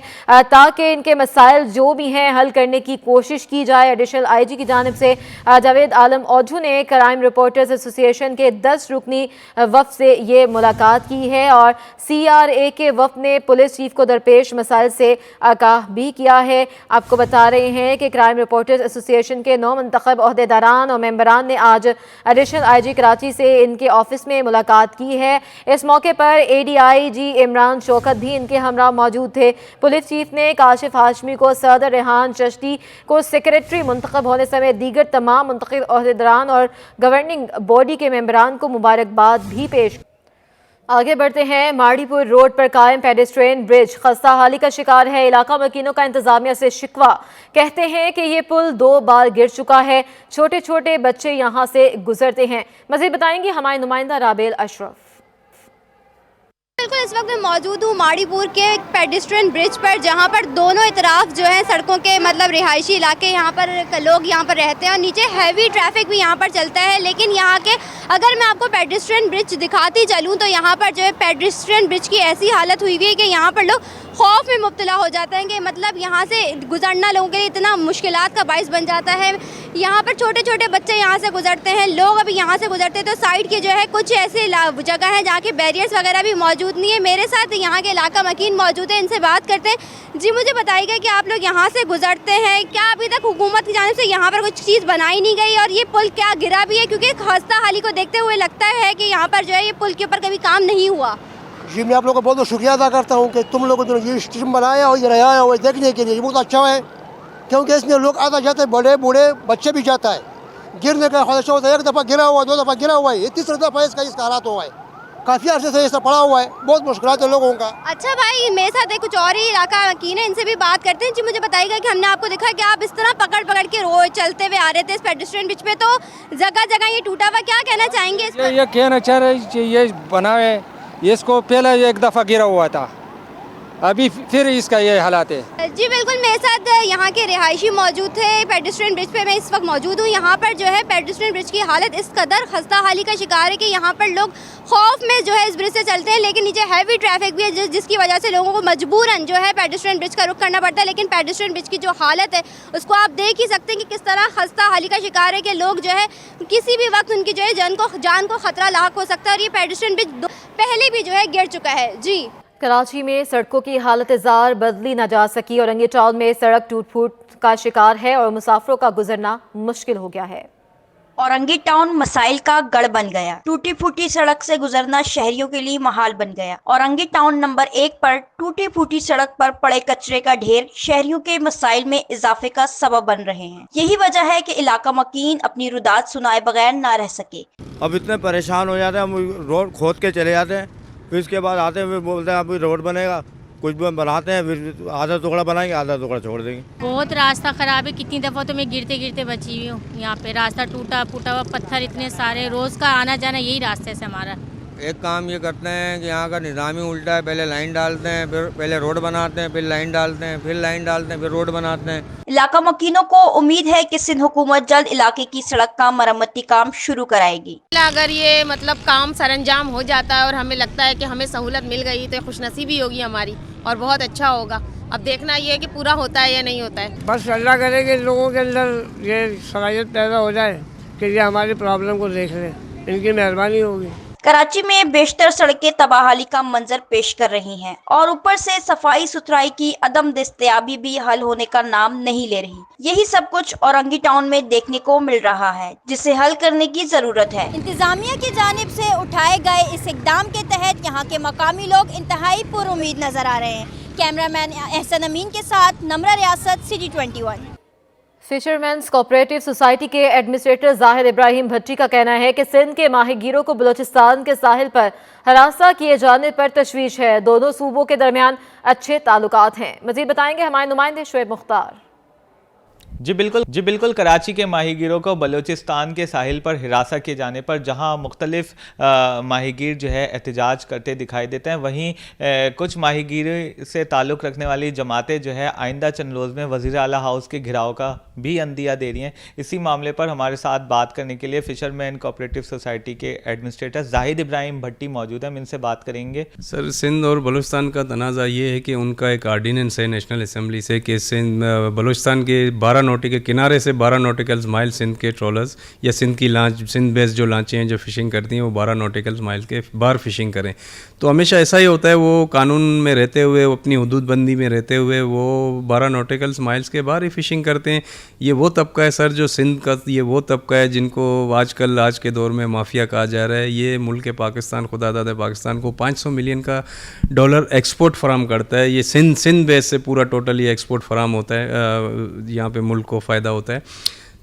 ताकि इनके मसाइल जो भी हैं हल करने की कोशिश की जाए। एडिशनल आईजी की जानिब से जावेद आलम ओधू ने क्राइम रिपोर्टर्स एसोसिएशन के 10 रुकनी वफ्द से ये मुलाकात की है और CRA के वफ्द ने पुलिस चीफ को दरपेश मसाइल से आगाह भी किया है। आपको बता रहे हैं कि क्राइम रिपोर्टर्स एसोसिएशन के 9 मुंतखब ओहदेदारान और मेंबरान ने आज एडिशनल आईजी कराची से इनके ऑफिस में मुलाकात की है। इस मौके पर ADIG इमरान शौकत भी इनके हमरा मौजूद थे। पुलिस चीफ ने काशिफ हाशमी को सदर, रेहान चिश्ती को सेक्रेटरी मुंतखब होने समेत दीगर तमाम मुंतखब ओहदेदारान और गवर्निंग बॉडी के मेंबरान को मुबारकबाद भी पेश। आगे बढ़ते हैं। माड़ीपुर रोड पर कायम पेडेस्ट्रियन ब्रिज खस्ता हाली का शिकार है। इलाका मकीनों का इंतजामिया से शिकवा, कहते हैं कि ये पुल 2 बार गिर चुका है, छोटे छोटे बच्चे यहाँ से गुजरते हैं। मज़ीद बताएंगे हमारे नुमाइंदा राबेल अशरफ। बिल्कुल, इस वक्त मैं मौजूद हूँ माड़ीपुर के पेडेस्ट्रियन ब्रिज पर, जहाँ पर दोनों तरफ जो है सड़कों के मतलब रिहायशी इलाके, यहाँ पर लोग यहाँ पर रहते हैं और नीचे हैवी ट्रैफिक भी यहाँ पर चलता है। लेकिन यहाँ के अगर मैं आपको पेडेस्ट्रियन ब्रिज दिखाती चलूँ तो यहाँ पर जो है पेडेस्ट्रियन ब्रिज की ऐसी हालत हुई हुई है कि यहाँ पर लोग खौफ में मुब्तला हो जाते हैं कि मतलब यहाँ से गुजरना लोगों के लिए इतना मुश्किलात का बाइस बन जाता है। यहाँ पर छोटे छोटे बच्चे यहाँ से गुजरते हैं, लोग अभी यहाँ से गुजरते हैं तो साइड के जो है कुछ ऐसे जगह है जहाँ के बैरियर्स वगैरह भी मौजूद नहीं है। मेरे साथ यहाँ के इलाका मकीन मौजूद है, इनसे बात करते हैं। जी, मुझे बताइएगा कि आप लोग यहाँ से गुजरते हैं, क्या अभी तक हुकूमत की जानिब से यहाँ पर कुछ चीज़ बनाई नहीं गई और ये पुल क्या गिरा भी है? क्योंकि खस्ता हाली को देखते हुए लगता है कि यहाँ पर जो है ये पुल के ऊपर कभी काम नहीं हुआ। जी, मैं आप लोगों का बहुत बहुत शुक्रिया अदा करता हूँ कि तुम लोगों ने ये स्टेशन बनाया और ये आया हुआ देखने के लिए, बहुत अच्छा है। क्योंकि इसमें लोग आता जाते हैं, बड़े बूढ़े बच्चे भी जाता है, गिरने का खदशा होता है। 1 दफ़ा गिरा हुआ, 2 दफ़ा गिरा हुआ है, ये 3री दफ़ा इसका हालात हुआ है। काफ़ी अर्से से ऐसा पड़ा हुआ है, बहुत मुश्किल है लोगों का। अच्छा भाई, मेरे साथ एक कुछ और ही इलाका मकीन है, इनसे भी बात करते हैं। जी, मुझे बताइएगा कि हमने आपको देखा कि आप इस तरह पकड़ पकड़ के रोज चलते हुए आ रहे थे इस पेडेस्ट्रियन ब्रिज पे, तो जगह जगह ये टूटा हुआ, क्या कहना चाहेंगे इस पर? ये कहना चाह रहे ये बना है, इसको पहले 1 दफ़ा गिरा हुआ था, अभी फिर इसका ये हालात है। जी बिल्कुल, मेरे साथ यहाँ के रिहायशी मौजूद थे पेडेस्ट्रियन ब्रिज पे, मैं इस वक्त मौजूद हूँ। यहाँ पर जो है पेडेस्ट्रियन ब्रिज की हालत इस कदर खस्ता हाली का शिकार है कि यहाँ पर लोग खौफ में जो है इस ब्रिज से चलते हैं, लेकिन नीचे हैवी ट्रैफिक भी है जिसकी वजह से लोगों को मजबूरन जो है पेडेस्ट्रियन ब्रिज का रुख करना पड़ता है। लेकिन पेडेस्ट्रियन ब्रिज की जो हालत है उसको आप देख ही सकते हैं कि किस तरह खस्ता हाली का शिकार है कि लोग जो है किसी भी वक्त उनकी जो है जान को खतरा लाक हो सकता है और ये पेडेस्ट्रियन ब्रिज पहले भी जो है गिर चुका है। जी, कराची में सड़कों की हालत जार बदली न जा सकी। औरंगी टाउन में सड़क टूट फूट का शिकार है और मुसाफिरों का गुजरना मुश्किल हो गया है। औरंगी टाउन मसाइल का गढ़ बन गया। टूटी फूटी सड़क से गुजरना शहरियों के लिए महाल बन गया। औरंगी टाउन नंबर 1 पर टूटी फूटी सड़क पर पड़े कचरे का ढेर शहरियों के मसाइल में इजाफे का सबब बन रहे हैं। यही वजह है कि इलाका मकीन अपनी रुदात सुनाए बगैर न रह सके। अब इतने परेशान हो जाते हैं, हम रोड खोद के चले जाते हैं, फिर इसके बाद आते हैं, फिर बोलते हैं अभी रोड बनेगा, कुछ भी बनाते हैं, फिर आधा टुकड़ा बनाएंगे, आधा टुकड़ा छोड़ देंगे। बहुत रास्ता खराब है, कितनी दफ़ा तो मैं गिरते गिरते बची हुई हूँ। यहाँ पे रास्ता टूटा फूटा हुआ, पत्थर इतने सारे, रोज़ का आना जाना यही रास्ते से हमारा। एक काम ये करते हैं कि यहाँ का निज़ाम ही उल्टा है, पहले लाइन डालते हैं, फिर पहले रोड बनाते हैं, फिर लाइन डालते हैं, फिर लाइन डालते हैं, फिर रोड बनाते हैं। इलाका मकीनों को उम्मीद है कि सिंध हुकूमत जल्द इलाके की सड़क का मरम्मती काम शुरू कराएगी। अगर ये मतलब काम सरंजाम हो जाता है और हमें लगता है कि हमें सहूलत मिल गई तो खुशनसीबी होगी हमारी और बहुत अच्छा होगा। अब देखना ये है कि पूरा होता है या नहीं होता है। बस अल्लाह करे कि लोगों के अंदर ये सलाहियत पैदा हो जाए कि ये हमारी प्रॉब्लम को देख लें, इनकी मेहरबानी होगी। कराची में बेशतर सड़कें तबाहाली का मंजर पेश कर रही हैं और ऊपर से सफाई सुथराई की अदम दस्तयाबी भी हल होने का नाम नहीं ले रही। यही सब कुछ औरंगी टाउन में देखने को मिल रहा है, जिसे हल करने की जरूरत है। इंतजामिया की जानिब से उठाए गए इस इकदाम के तहत यहाँ के मकामी लोग इंतहाई पुरुम्मीद नजर आ रहे हैं। कैमरामैन एहसन अमीन के साथ नम्रा रियासत, सिटी 21। फिशरमैन्स कोऑपरेटिव सोसाइटी के एडमिनिस्ट्रेटर जाहिद इब्राहिम भट्टी का कहना है कि सिंध के माहीगीरों को बलूचिस्तान के साहिल पर हरासा किए जाने पर तशवीश है। दोनों सूबों के दरमियान अच्छे ताल्लुकात हैं। मज़ीद बताएंगे हमारे नुमाइंदे शुएब मुख्तार। जी बिल्कुल कराची के माहीगीरों को बलूचिस्तान के साहिल पर हिरासत किए जाने पर जहां मुख्तलिफ माहीगीर जो है एहतजाज करते दिखाई देते हैं, वहीं कुछ माहीगीर से ताल्लुक़ रखने वाली जमातें जो है आइंदा चंद रोज़ में वज़ीर आला हाउस के घिराव का भी अंदिया दे रही हैं। इसी मामले पर हमारे साथ बात करने के लिए फिशरमैन कोऑपरेटिव सोसाइटी के एडमिनिस्ट्रेटर जाहिद इब्राहिम भट्टी मौजूद हैं। हम इनसे बात करेंगे। सर, सिंध और बलूचिस्तान का तनाज़ा ये है कि उनका एक आर्डीनेंस है नेशनल असम्बली से कि सिंध बलूचिस्तान के 12 नॉटिकल किनारे से 12 नॉटिकल माइल सिंध के ट्रॉलर्स या सिंध की लांच, सिंध बेस्ड जो लांचें हैं जो फ़िशिंग करती हैं, वो 12 नॉटिकल माइल के बाहर फ़िशिंग करें। तो हमेशा ऐसा ही होता है, वो कानून में रहते हुए, अपनी हुदूद बंदी में रहते हुए वो 12 नॉटिकल माइल्स के बाहर ही फ़िशिंग करते हैं। ये वो तबका है सर जो सिंध का, ये वो तबका है जिनको आजकल आज के दौर में माफिया कहा जा रहा है। ये मुल्क पाकिस्तान, खुदादाद पाकिस्तान को $500 मिलियन का डॉलर एक्सपोर्ट फराम करता है। ये सिंध बेस से पूरा टोटल ये एक्सपोर्ट फराम होता है, यहाँ पे मुल्क को फ़ायदा होता है।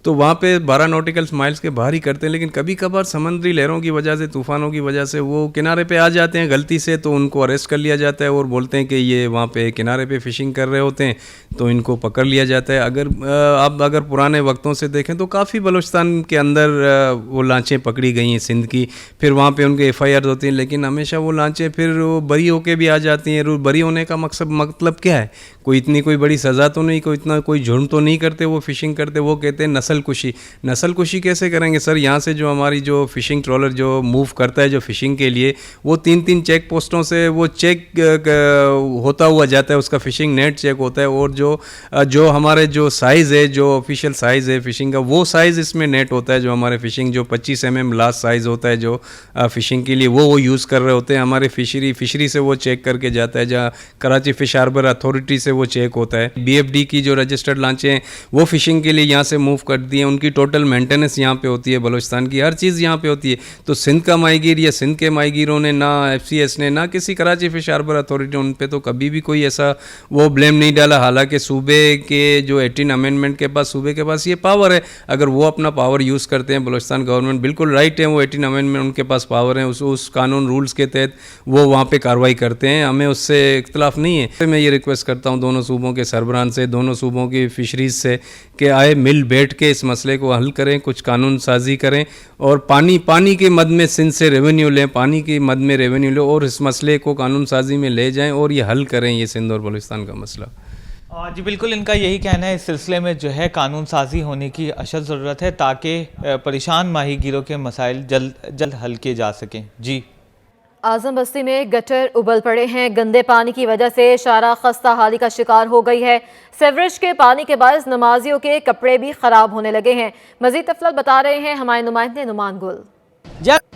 तो वहाँ पे 12 नॉटिकल माइल्स के बाहर ही करते हैं, लेकिन कभी कभार समंदरी लहरों की वजह से, तूफ़ानों की वजह से वो किनारे पे आ जाते हैं गलती से, तो उनको अरेस्ट कर लिया जाता है और बोलते हैं कि ये वहाँ पे किनारे पे फ़िशिंग कर रहे होते हैं, तो इनको पकड़ लिया जाता है। अगर पुराने वक्तों से देखें तो काफ़ी बलूचिस्तान के अंदर वो लांचें पकड़ी गई हैं सिंध की, फिर वहाँ पे उनके FIR होती हैं, लेकिन हमेशा वो लांचें फिर बरी होके भी आ जाती हैं। बरी होने का मतलब क्या है? कोई बड़ी सज़ा तो नहीं, कोई जुर्म तो नहीं करते वो फ़िशिंग करते। वो कहते हैं नस्ल कुशी कैसे करेंगे सर? यहाँ से जो हमारी जो फ़िशिंग ट्रॉलर जो मूव करता है जो फ़िशिंग के लिए, वो 3-3 चेक पोस्टों से वो चेक होता हुआ जाता है, उसका फ़िशिंग नेट चेक होता है, और जो हमारे जो साइज़ है, जो ऑफिशियल साइज़ है फ़िशिंग का, वो साइज़ इसमें नेट होता है। जो हमारे फ़िशिंग जो 25 mm लास्ट साइज़ होता है जो फ़िशिंग के लिए, वो यूज़ कर रहे होते हैं। हमारे फिशरी से वो चेक करके जाता है, जहाँ कराची फ़िश हार्बर अथॉरिटी से वो चेक होता है। BFD की जो रजिस्टर्ड लांचें हैं वो फ़िशिंग के लिए यहाँ से मूव कर दी हैं, उनकी टोटल मेंटेनेंस यहाँ पे होती है, बलूचिस्तान की हर चीज़ यहाँ पे होती है। तो सिंध का माहीगीर या सिंध के माहीगीरों ने, ना FCS ने, ना किसी कराची फ़िश हार्बर अथॉरिटी, उन पे तो कभी भी कोई ऐसा वो ब्लेम नहीं डाला। हालांकि सूबे के जो 18 अमेंडमेंट के पास, सूबे के पास ये पावर है, अगर वो अपना पावर यूज़ करते हैं, बलूचिस्तान गवर्नमेंट बिल्कुल राइट है, वो 18 अमेंडमेंट उनके पास पावर है, उस कानून रूल्स के तहत वो वहाँ पे कार्रवाई करते हैं, हमें उससे इख्तलाफ नहीं है। मैं ये रिक्वेस्ट करता हूँ दोनों सूबों के सरबराहान से, दोनों सूबों की फ़िशरीज़ से, कि आए मिल बैठ के इस मसले को हल करें, कुछ कानून साजी करें, और पानी के मद में सिंध से रेवेन्यू लें, पानी के मद में रेवेन्यू लें, और इस मसले को कानून साजी में ले जाएं और ये हल करें, ये सिंध और बलूचिस्तान का मसला। जी बिल्कुल, इनका यही कहना है, इस सिलसिले में जो है कानून साजी होने की अशद ज़रूरत है, ताकि परेशान माहीगीरों के मसाइल जल्द हल किए जा सकें। जी, आजम बस्ती में गटर उबल पड़े हैं। गंदे पानी की वजह से शारा खस्ता हाली का शिकार हो गई है। सेवरेज के पानी के बायस नमाजियों के कपड़े भी खराब होने लगे हैं। मजीद तफसीलात बता रहे हैं हमारे नुमाइंदे नुमान गुल।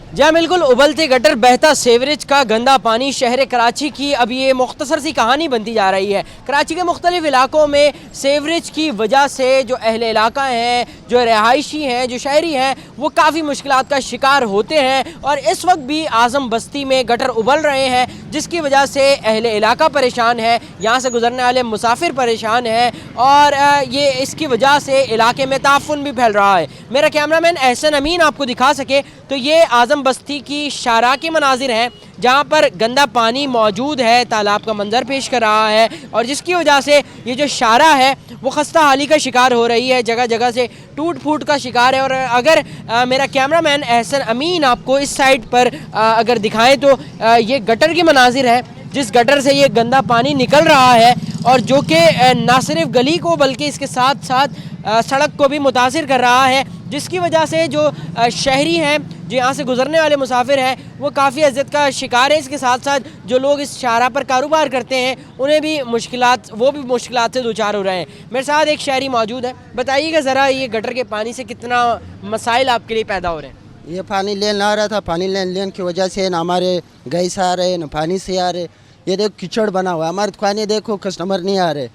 जहाँ बिल्कुल उबलते गटर, बहता सेवरेज का गंदा पानी शहर कराची की अब ये मुख्तसर सी कहानी बनती जा रही है। कराची के मुख्तलिफ इलाकों में सेवरेज की वजह से जो अहले इलाका हैं, जो रहायशी हैं, जो शहरी हैं, वो काफ़ी मुश्किलात का शिकार होते हैं। और इस वक्त भी आज़म बस्ती में गटर उबल रहे हैं, जिसकी वजह से अहले इलाका परेशान है, यहाँ से गुजरने वाले मुसाफिर परेशान हैं, और ये इसकी वजह से इलाके में ताफुन भी फैल रहा है। मेरा कैमरामैन एहसन अमीन आपको दिखा सके तो ये आज़म बस्ती की शारा के मनाजिर हैं, जहाँ पर गंदा पानी मौजूद है, तालाब का मंजर पेश कर रहा है, और जिसकी वजह से ये जो शारा है वो खस्ता हाली का शिकार हो रही है, जगह जगह से टूट फूट का शिकार है। और अगर मेरा कैमरामैन एहसन अमीन आपको इस साइड पर अगर दिखाएं तो ये गटर के मनाजिर है, जिस गटर से ये गंदा पानी निकल रहा है, और जो कि ना सिर्फ गली को बल्कि इसके साथ साथ सड़क को भी मुतासिर कर रहा है, जिसकी वजह से जो शहरी हैं, जो यहाँ से गुजरने वाले मुसाफिर हैं, वो काफ़ी अज़ियत का शिकार है। इसके साथ साथ जो लोग इस शाहरा पर कारोबार करते हैं, उन्हें भी मुश्किलात से दो चार हो रहे हैं। मेरे साथ एक शहरी मौजूद है, बताइएगा ज़रा ये गटर के पानी से कितना मसाइल आपके लिए पैदा हो रहे हैं? ये पानी लेन आ रहा था, पानी लेन की वजह से ना हमारे गैस आ रहे, ना पानी से आ रहे। ये देखो कीचड़ बना हुआ है, हमारी दुकानें देखो कस्टमर नहीं आ रहे,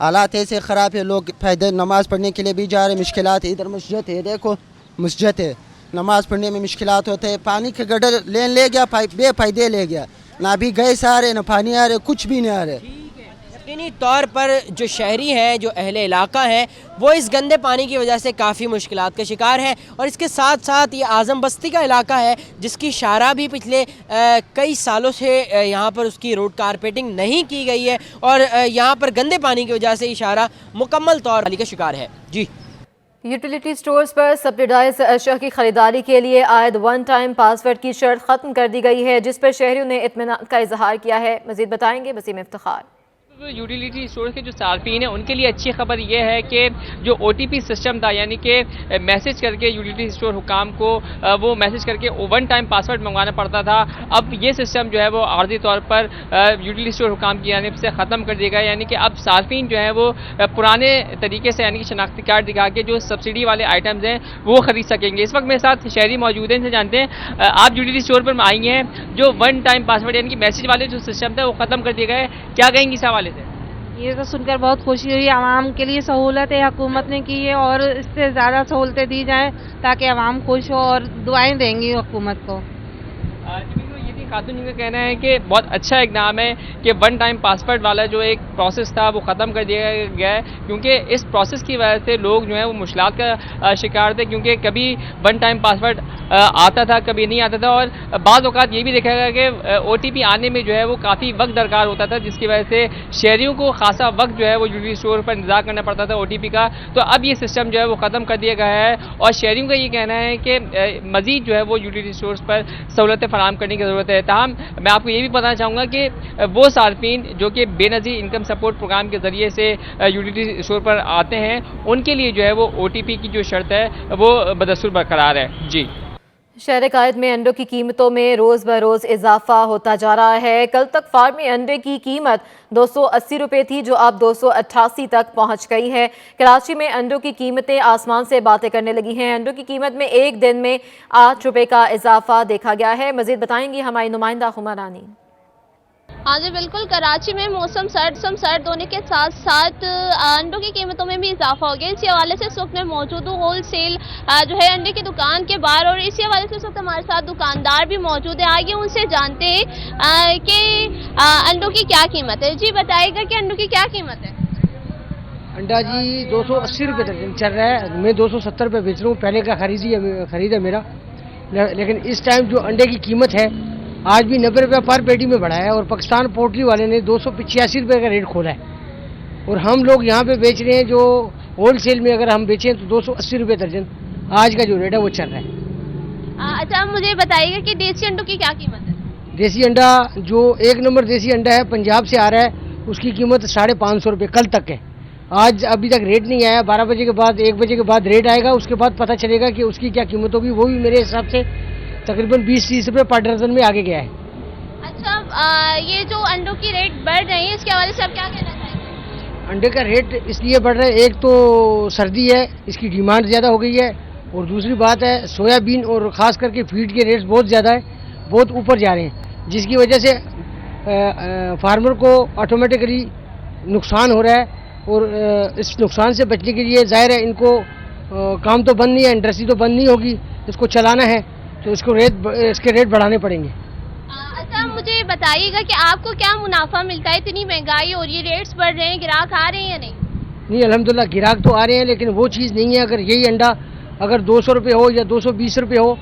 हालात ऐसे ख़राब है। लोग फायदे नमाज़ पढ़ने के लिए भी जा रहे, मुश्किलात है। इधर मस्जिद है, देखो मस्जिद है, नमाज़ पढ़ने में मुश्किलात होते हैं। पानी के गटर लेन ले गया, बेफायदे ले गया, ना अभी गैस आ रहे, ना पानी आ रहे, कुछ भी नहीं आ रहे। यकीनी तौर पर जो शहरी हैं, जो अहले इलाका हैं, वो इस गंदे पानी की वजह से काफ़ी मुश्किलात का शिकार हैं। और इसके साथ साथ ये आज़म बस्ती का इलाका है जिसकी शाहरा भी पिछले कई सालों से यहाँ पर उसकी रोड कारपेटिंग नहीं की गई है और यहाँ पर गंदे पानी की वजह से ये शाहरा मुकम्मल तौर पर का शिकार है। जी। यूटिलिटी स्टोर्स पर सब्सिडाइज्ड अशिया की खरीदारी के लिए आयद वन टाइम पासवर्ड की शर्त ख़त्म कर दी गई है, जिस पर शहरियों ने इत्मीनान का इजहार किया है। मज़ीद बताएंगे वसीम इफ्तिखार। यूटिलिटी स्टोर के जो सार्फिन हैं उनके लिए अच्छी खबर यह है कि जो OTP सिस्टम था, यानी कि मैसेज करके यूटिलिटी स्टोर हुकाम को वो मैसेज करके वन टाइम पासवर्ड मंगवाना पड़ता था, अब ये सिस्टम जो है वो आर्जी तौर पर यूटिलिटी स्टोर हुकाम की जानिब से ख़त्म कर दिया गया। यानी कि अब सार्फिन जो है वो पुराने तरीके से यानी कि शनाख्ती कार्ड दिखा के जो सब्सिडी वाले आइटम्स हैं वो ख़रीद सकेंगे। इस वक्त मेरे साथ शहरी मौजूद हैं, इनसे जानते हैं आप यूटिलिटी स्टोर पर आई हैं, जो वन टाइम पासवर्ड यानी कि मैसेज वाले जो सिस्टम था वो ख़त्म कर दिया गया है, क्या कहेंगे इस हवाले से? ये तो सुनकर बहुत खुशी हुई। आवाम के लिए सहूलत है हुकूमत ने की है और इससे ज़्यादा सहूलतें दी जाएं ताकि आवाम खुश हो और दुआएं देंगी हुकूमत को। खातून का कहना है कि बहुत अच्छा इकदाम है कि वन टाइम पासवर्ड वाला जो एक प्रोसेस था वो ख़त्म कर दिया गया है, क्योंकि इस प्रोसेस की वजह से लोग जो है वो मुश्किलात का शिकार थे, क्योंकि कभी वन टाइम पासवर्ड आता था, कभी नहीं आता था। और बाज़ औक़ात ये भी देखा गया कि OTP आने में जो है वो काफ़ी वक्त दरकार होता था, जिसकी वजह से शहरियों को खासा वक्त जो है वो यूटिलिटी स्टोर पर इंतज़ार करना पड़ता था OTP का। तो अब ये सिस्टम जो है वो ख़त्म कर दिया गया है और शहरियों का ये कहना है कि मज़ीद जो है वो यूटिलिटी स्टोर्स पर सहूलतें फराहम करने की ज़रूरत है। ताहम मैं आपको ये भी बताना चाहूँगा कि वो सार्फिन जो कि बेनज़ीर इनकम सपोर्ट प्रोग्राम के ज़रिए से यूटिलिटी स्टोर पर आते हैं, उनके लिए जो है वो OTP की जो शर्त है वो बदस्तूर बरकरार है। जी। शहर कायद में अंडों की कीमतों में रोज़ बरोज़ इजाफा होता जा रहा है। कल तक फार्मी अंडे की कीमत 280 रुपये थी, जो अब 288 तक पहुंच गई है। कराची में अंडों की कीमतें आसमान से बातें करने लगी हैं। अंडों की कीमत में एक दिन में 8 रुपये का इजाफा देखा गया है। मज़ीद बताएंगी हमारी नुमाइंदा हुमा रानी। हाँ जी बिल्कुल, कराची में मौसम सर्द होने के साथ साथ अंडों की कीमतों में भी इजाफा हो गया। इसी हवाले से इस वक्त मैं मौजूद हूँ होल सेल जो है अंडे की दुकान के बाहर, और इसी हवाले से इस वक्त हमारे साथ दुकानदार भी मौजूद है। आइए उनसे जानते हैं कि अंडों की क्या कीमत है। जी बताइएगा कि अंडों की क्या कीमत है? अंडा जी 280 रुपये दर्जन चल रहा है, मैं 270 रुपये बेच रहा हूँ। पहले का खरीद है मेरा, लेकिन इस टाइम जो अंडे की कीमत है आज भी 90 रुपये पर पेटी में बढ़ा है, और पाकिस्तान पोल्ट्री वाले ने 285 रुपये का रेट खोला है, और हम लोग यहाँ पे बेच रहे हैं जो होल सेल में अगर हम बेचें तो 280 रुपये दर्जन आज का जो रेट है वो चल रहा है। अच्छा, आप मुझे बताइएगा कि देसी अंडों की क्या कीमत है? देसी अंडा जो 1 नंबर देसी अंडा है पंजाब से आ रहा है, उसकी कीमत 550 रुपये कल तक है। आज अभी तक रेट नहीं आया, 12 बजे के बाद 1 बजे के बाद रेट आएगा, उसके बाद पता चलेगा कि उसकी क्या कीमत होगी। वो भी मेरे हिसाब से तकरीबन 20-30 रुपये पर दर्जन में आगे गया है। अच्छा, ये जो अंडों की रेट बढ़ रही है इसके हवाले से आप क्या कहना चाहेंगे? अंडे का रेट इसलिए बढ़ रहा है, एक तो सर्दी है, इसकी डिमांड ज़्यादा हो गई है, और दूसरी बात है सोयाबीन और ख़ास करके फीड के रेट्स बहुत ज़्यादा है, बहुत ऊपर जा रहे हैं, जिसकी वजह से फार्मर को ऑटोमेटिकली नुकसान हो रहा है। और इस नुकसान से बचने के लिए ज़ाहिर है इनको काम तो बंद नहीं है, इंडस्ट्री तो बंद नहीं होगी, इसको चलाना है तो इसके रेट बढ़ाने पड़ेंगे। अच्छा, मुझे बताइएगा कि आपको क्या मुनाफा मिलता है? इतनी महंगाई और ये रेट्स बढ़ रहे हैं, ग्राहक आ रहे हैं या नहीं? नहीं, अल्हम्दुलिल्लाह ग्राहक तो आ रहे हैं, लेकिन वो चीज़ नहीं है। अगर यही अंडा अगर 200 रुपये हो या 220 रुपये हो,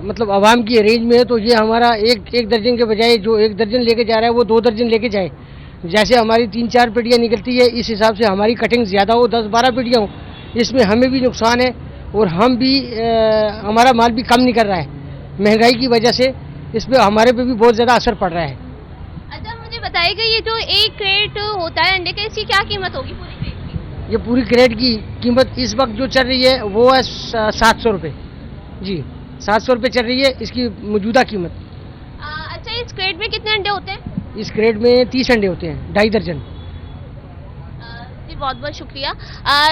मतलब आवाम की रेंज में है, तो ये हमारा एक दर्जन के बजाय जो 1 दर्जन लेके जा रहा है वो 2 दर्जन लेके जाए। जैसे हमारी 3-4 पेटियाँ निकलती है, इस हिसाब से हमारी कटिंग ज़्यादा हो, 10-12 पेटियाँ हो, इसमें हमें भी नुकसान है और हम भी हमारा माल भी कम निकल रहा है। महंगाई की वजह से इस पर हमारे पे भी बहुत ज़्यादा असर पड़ रहा है। अच्छा, मुझे बताइएगा ये जो एक क्रेट होता है अंडे का, इसकी क्या कीमत होगी पूरी क्रेट की? ये पूरी क्रेट की कीमत इस वक्त जो चल रही है वो है 700 रुपये। जी 700 रुपये चल रही है इसकी मौजूदा कीमत। अच्छा, इस क्रेट में कितने अंडे होते हैं? इस क्रेट में 30 अंडे होते हैं, 2.5 दर्जन। जी बहुत बहुत शुक्रिया।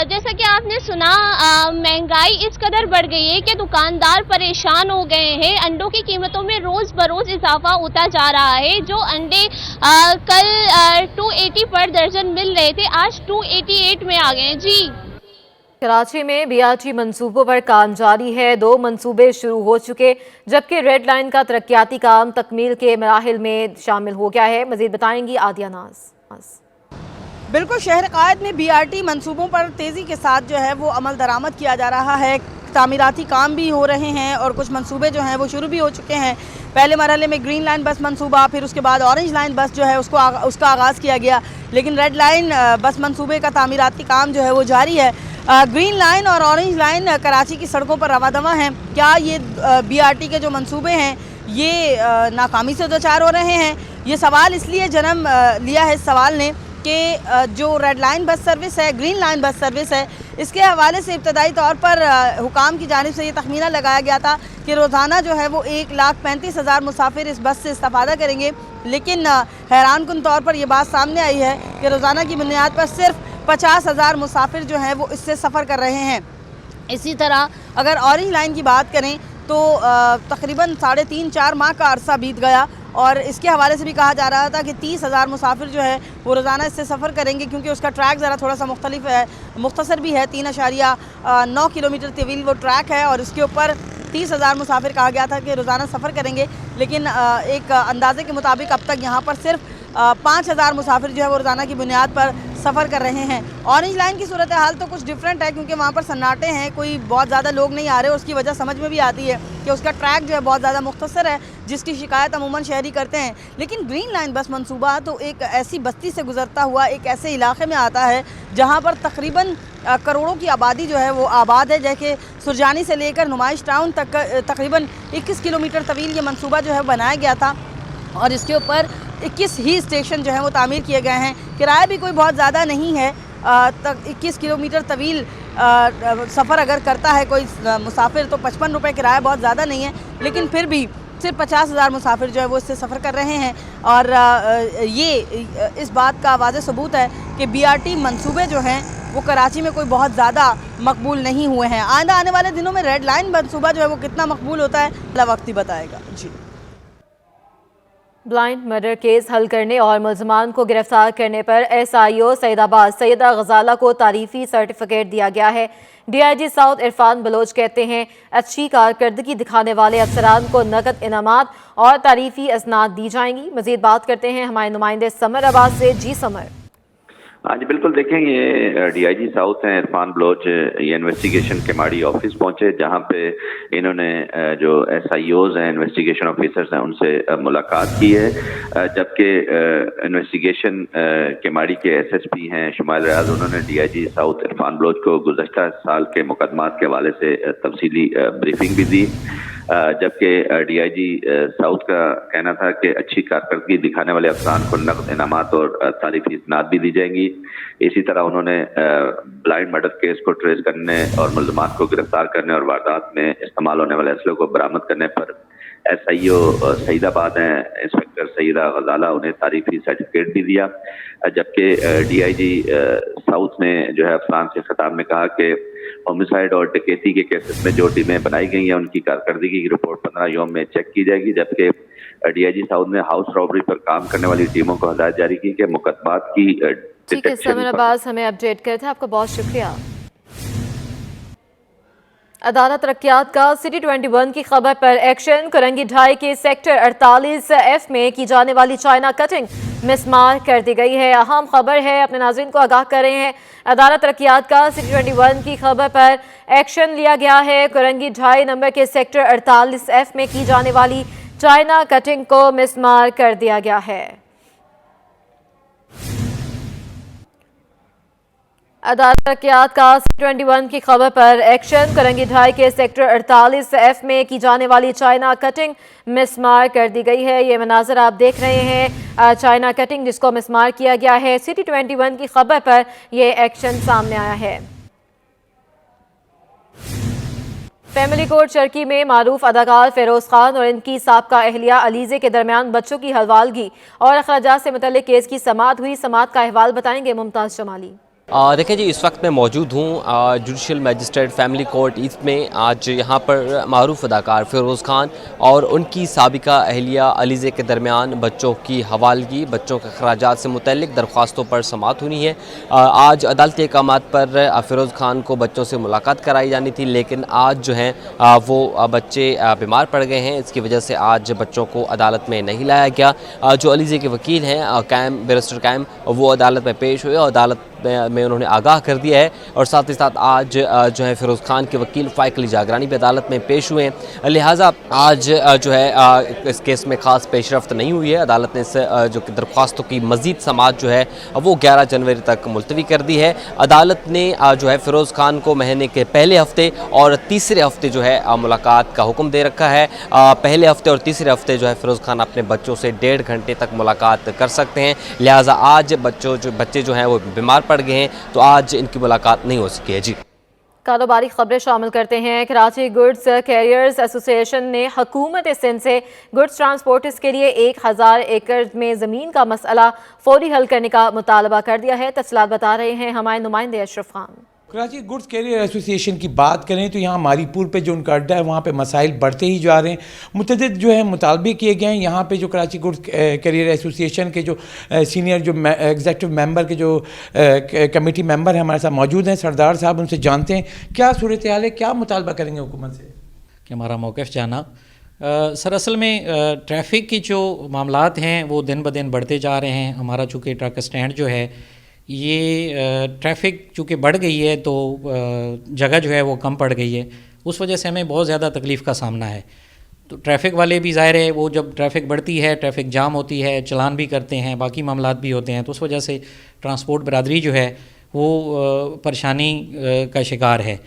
जैसा कि आपने सुना, महंगाई इस कदर बढ़ गई है कि दुकानदार परेशान हो गए हैं। अंडों की कीमतों में रोज़ बरोज़ इजाफा होता जा रहा है। जो अंडे कल 280 पर दर्जन मिल रहे थे, आज 288 में आ गए हैं। जी, कराची में BRT मंसूबों पर काम जारी है। 2 मंसूबे शुरू हो चुके, जबकि रेड लाइन का तरक्याती काम तकमील के मराहिल में शामिल हो गया है। मज़ीद बताएंगी आदिया नाज। बिल्कुल, शहर कायद में BRT मंसूबों पर तेज़ी के साथ जो है वो अमल दरामद किया जा रहा है। तामीराती काम भी हो रहे हैं और कुछ मंसूबे जो हैं वो शुरू भी हो चुके हैं। पहले मरहले में ग्रीन लाइन बस मंसूबा, फिर उसके बाद ऑरेंज लाइन बस जो है उसका आगाज़ किया गया, लेकिन रेड लाइन बस मंसूबे का तामीराती काम जो है वो जारी है। ग्रीन लाइन और ऑरेंज लाइन कराची की सड़कों पर रवादवा हैं। क्या ये BRT के जो मंसूबे हैं ये नाकामी से दो चार हो रहे हैं? ये सवाल इसलिए जन्म लिया है इस सवाल ने कि जो रेड लाइन बस सर्विस है, ग्रीन लाइन बस सर्विस है, इसके हवाले से इब्तदाई तौर पर हुकाम की जानिब से ये तखमीना लगाया गया था कि रोज़ाना जो है वो 1,35,000 मुसाफिर इस बस से इस्तेफादा करेंगे। लेकिन हैरानकुन तौर पर यह बात सामने आई है कि रोज़ाना की बुनियाद पर सिर्फ 50,000 मुसाफिर जो हैं वो इससे सफ़र कर रहे हैं। इसी तरह अगर ऑरेंज लाइन की बात करें तो तकरीबन 3.5-4 माह का अरसा बीत गया और इसके हवाले से भी कहा जा रहा था कि 30,000 मुसाफिर जो है वो रोज़ाना इससे सफ़र करेंगे, क्योंकि उसका ट्रैक ज़रा थोड़ा सा मुख्तलिफ है, मुख्तसर भी है। 3.9 किलोमीटर तवील वो ट्रैक है और इसके ऊपर 30,000 मुसाफिर कहा गया था कि रोज़ाना सफ़र करेंगे। लेकिन एक अंदाजे के मुताबिक अब तक यहाँ पर सिर्फ 5,000 मुसाफिर जो है वो रोज़ाना की बुनियाद पर सफ़र कर रहे हैं। ऑरेंज लाइन की सूरत हाल तो कुछ डिफरेंट है, क्योंकि वहाँ पर सन्नाटे हैं, कोई बहुत ज़्यादा लोग नहीं आ रहे। उसकी वजह समझ में भी आती है कि उसका ट्रैक जो है बहुत ज़्यादा मुख्तसर है, जिसकी शिकायत अमूमन शहरी करते हैं। लेकिन ग्रीन लाइन बस मंसूबा तो एक ऐसी बस्ती से गुजरता हुआ एक ऐसे इलाके में आता है जहाँ पर तकरीबन करोड़ों की आबादी जो है वो आबाद है। जैसे सुरजानी से लेकर नुमाइश टाउन तक तकरीबन 21 किलोमीटर तवील ये मंसूबा जो है बनाया गया था और इसके ऊपर 21 ही स्टेशन जो है वो तामीर किए गए हैं। किराया भी कोई बहुत ज़्यादा नहीं है। 21 किलोमीटर तवील सफ़र अगर करता है कोई मुसाफिर तो 55 रुपये किराया बहुत ज़्यादा नहीं है, लेकिन फिर भी सिर्फ 50,000 मुसाफिर जो है वो इससे सफ़र कर रहे हैं। और ये इस बात का वाज़ेह सबूत है कि BRT मंसूबे जो हैं वो कराची में कोई बहुत ज़्यादा मकबूल नहीं हुए हैं। आइंदा आने वाले दिनों में रेड लाइन मंसूबा जो है वो कितना मकबूल होता है अगला वक्त ही बताएगा। जी, ब्लाइंड मर्डर केस हल करने और मुलजमान को गिरफ्तार करने पर SIO सईदाबाद सैयदा गजाला को तारीफी सर्टिफिकेट दिया गया है। DIG साउथ इरफान बलोच कहते हैं अच्छी कारकर्दगी दिखाने वाले अफसरान को नकद इनामात और तारीफी असनाद दी जाएंगी। मजीद बात करते हैं हमारे नुमाइंदे समर अब्बास से। जी समर। हाँ जी बिल्कुल, देखें ये DIG साउथ हैं इरफान बलोच, ये इन्वेस्टिगेशन केमाड़ी ऑफिस पहुंचे जहां पे इन्होंने जो SIOs हैं, इन्वेस्टिगेशन ऑफिसर्स हैं, उनसे मुलाकात की है। जबकि इन्वेस्टिगेशन केमाड़ी के SSP हैं शुमाइल रियाज, उन्होंने DIG साउथ इरफान बलोच को गुज़श्ता साल के मुकदमात के हवाले से तफसीली ब्रीफिंग भी दी। जबकि DIG साउथ का कहना था कि अच्छी कारकर्दगी दिखाने वाले अफसरान को नकद इनामात और तारीफी इसनाद भी दी जाएंगी। इसी तरह उन्होंने ब्लाइंड मर्डर केस को ट्रेस करने और मुल्ज़मान को गिरफ्तार करने और वारदात में इस्तेमाल होने वाले असलों को बरामद करने पर SIO सईदाबाद हैं इंस्पेक्टर सईदा गजाला, उन्हें तारीफी सर्टिफिकेट भी दिया। जबकि DIG साउथ ने जो है अफसरान से खिताब में कहा कि होमिसाइड और डकैती के केसेस में जो टीमें बनाई गई हैं उनकी कारकर्दगी की रिपोर्ट 15 यौम में चेक की जाएगी। जबकि DIG साउथ ने हाउस रॉबरी पर काम करने वाली टीमों को हदायत जारी की कि मुकदमात की ठीक है समर अब्बास, हमें अपडेट करते हैं, आपका बहुत शुक्रिया। अदालत तरक्यात का सिटी 21 की खबर पर एक्शन। करंगी ढाई के सेक्टर 48F में की जाने वाली चाइना कटिंग मिसमार कर दी गई है। अहम खबर है, अपने नाज़रीन को आगाह कर रहे हैं। अदालत तरक्यात का सिटी 21 की खबर पर एक्शन लिया गया है। करंगी ढाई नंबर के सेक्टर 48F में की जाने वाली चाइना कटिंग को मिसमार कर दिया गया है। अदालत तरक्यात का 21 की खबर पर एक्शन। करंगी ढाई के सेक्टर 48F में की जाने वाली चाइना कटिंग मिसमार कर दी गई है। ये मनाजर आप देख रहे हैं, चाइना कटिंग जिसको मिसमार किया गया है। सिटी 21 की खबर पर यह एक्शन सामने आया है। फैमिली कोर्ट चरकी में मारूफ अदाकार फेरोज खान और इनकी साबका अहलिया अलीजे के दरमियान बच्चों की हलवालगी और अखराजात से मुतल्लिक केस की समाअत हुई। समाअत का अहवाल बताएंगे मुमताज जमाली। देखें जी, इस वक्त मैं मौजूद हूँ judicial magistrate family court east में। आज यहाँ पर मारूफ अदाकार फ़िरोज़ खान और उनकी साबिका अहलिया अलीज़े के दरमियान बच्चों की हवालगी, बच्चों के अखराजात से मुतल्लिक़ दरख्वास्तों पर समाअत हुई है। आज अदालती अहकामात पर फ़िरोज़ खान को बच्चों से मुलाकात कराई जानी थी, लेकिन आज जो हैं वो बच्चे बीमार पड़ गए हैं। इसकी वजह से आज बच्चों को अदालत में नहीं लाया गया। जो अलीज़े के वकील हैं कैम, बैरिस्टर कैम, वो अदालत में पेश हुए और अदालत में उन्होंने आगाह कर दिया है। और साथ ही साथ आज जो है फ़िरोज़ खान के वकील फ़ाइक अली जागरानी भी अदालत में पेश हुए हैं। लिहाजा आज जो है इस केस में ख़ास पेशरफ्त नहीं हुई है। अदालत ने इस जो दरख्वास्तों की मज़ीद समाअत जो है वो 11 जनवरी तक मुलतवी कर दी है। अदालत ने जो है फ़िरोज़ खान को महीने के पहले हफ्ते और तीसरे हफ्ते जो है मुलाकात का हुक्म दे रखा है। पहले हफ्ते और तीसरे हफ्ते जो है फ़िरोज़ खान अपने बच्चों से 1.5 घंटे तक मुलाकात कर सकते हैं। लिहाजा आज बच्चे जो हैं वो बीमार पड़ गए हैं, तो आज इनकी मुलाकात नहीं हो सकी है। जी, कारोबारी खबरें शामिल करते हैं। कराची गुड्स कैरियर्स एसोसिएशन ने हुकूमत सिंध से गुड्स ट्रांसपोर्टर्स के लिए 1000 एकड़ में ज़मीन का मसला फौरी हल करने का मुतालबा कर दिया है। तफसीलात बता रहे हैं हमारे नुमाइंदे Ashraf Khan. Karachi goods carrier association की बात करें तो यहाँ मारीपुर पे जो उनका अड्डा है वहाँ पे मसाइल बढ़ते ही जा रहे हैं। मुतअद्दिद जो है मुतालबे किए गए हैं। यहाँ पे जो कराची गुड्स कैरियर एसोसिएशन के जो सीनियर जो एग्जीक्यूटिव मेंबर के जो कमेटी मेंबर हैं हमारे साथ मौजूद हैं, सरदार साहब, उनसे जानते हैं क्या सूरत हाल है, क्या मुतालबा करेंगे हुकूमत से कि हमारा मौक़िफ़ जाना। सर असल में ट्रैफ़िक की जो मामलात हैं वो दिन ब दिन बढ़ते जा रहे हैं। हमारा चूँकि ट्रक स्टैंड जो है ये ट्रैफ़िक चूँकि बढ़ गई है तो जगह जो है वो कम पड़ गई है, उस वजह से हमें बहुत ज़्यादा तकलीफ़ का सामना है। तो ट्रैफ़िक वाले भी ज़ाहिर है वो जब ट्रैफ़िक बढ़ती है, ट्रैफ़िक जाम होती है, चलान भी करते हैं, बाकी मामलात भी होते हैं, तो उस वजह से ट्रांसपोर्ट बरादरी जो है वो परेशानी का शिकार है।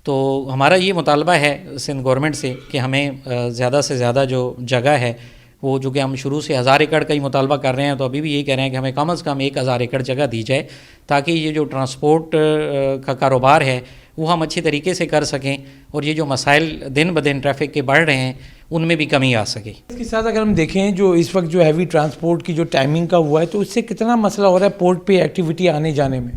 तो हमारा ये मुतालबा है सिंध गवर्नमेंट से कि हमें ज़्यादा से ज़्यादा जो जगह है वो जो कि हम शुरू से 1000 एकड़ का ही मुतालबा कर रहे हैं, तो अभी भी यही कह रहे हैं कि हमें कम से कम 1000 एकड़ जगह दी जाए ताकि ये जो ट्रांसपोर्ट का कारोबार है वो हम अच्छे तरीके से कर सकें और ये जो मसाइल दिन ब दिन ट्रैफ़िक के बढ़ रहे हैं उनमें भी कमी आ सके। इसके साथ अगर हम देखें जो इस वक्त जो हैवी ट्रांसपोर्ट की जो टाइमिंग का हुआ है तो उससे कितना मसला हो रहा है पोर्ट पे एक्टिविटी आने जाने में?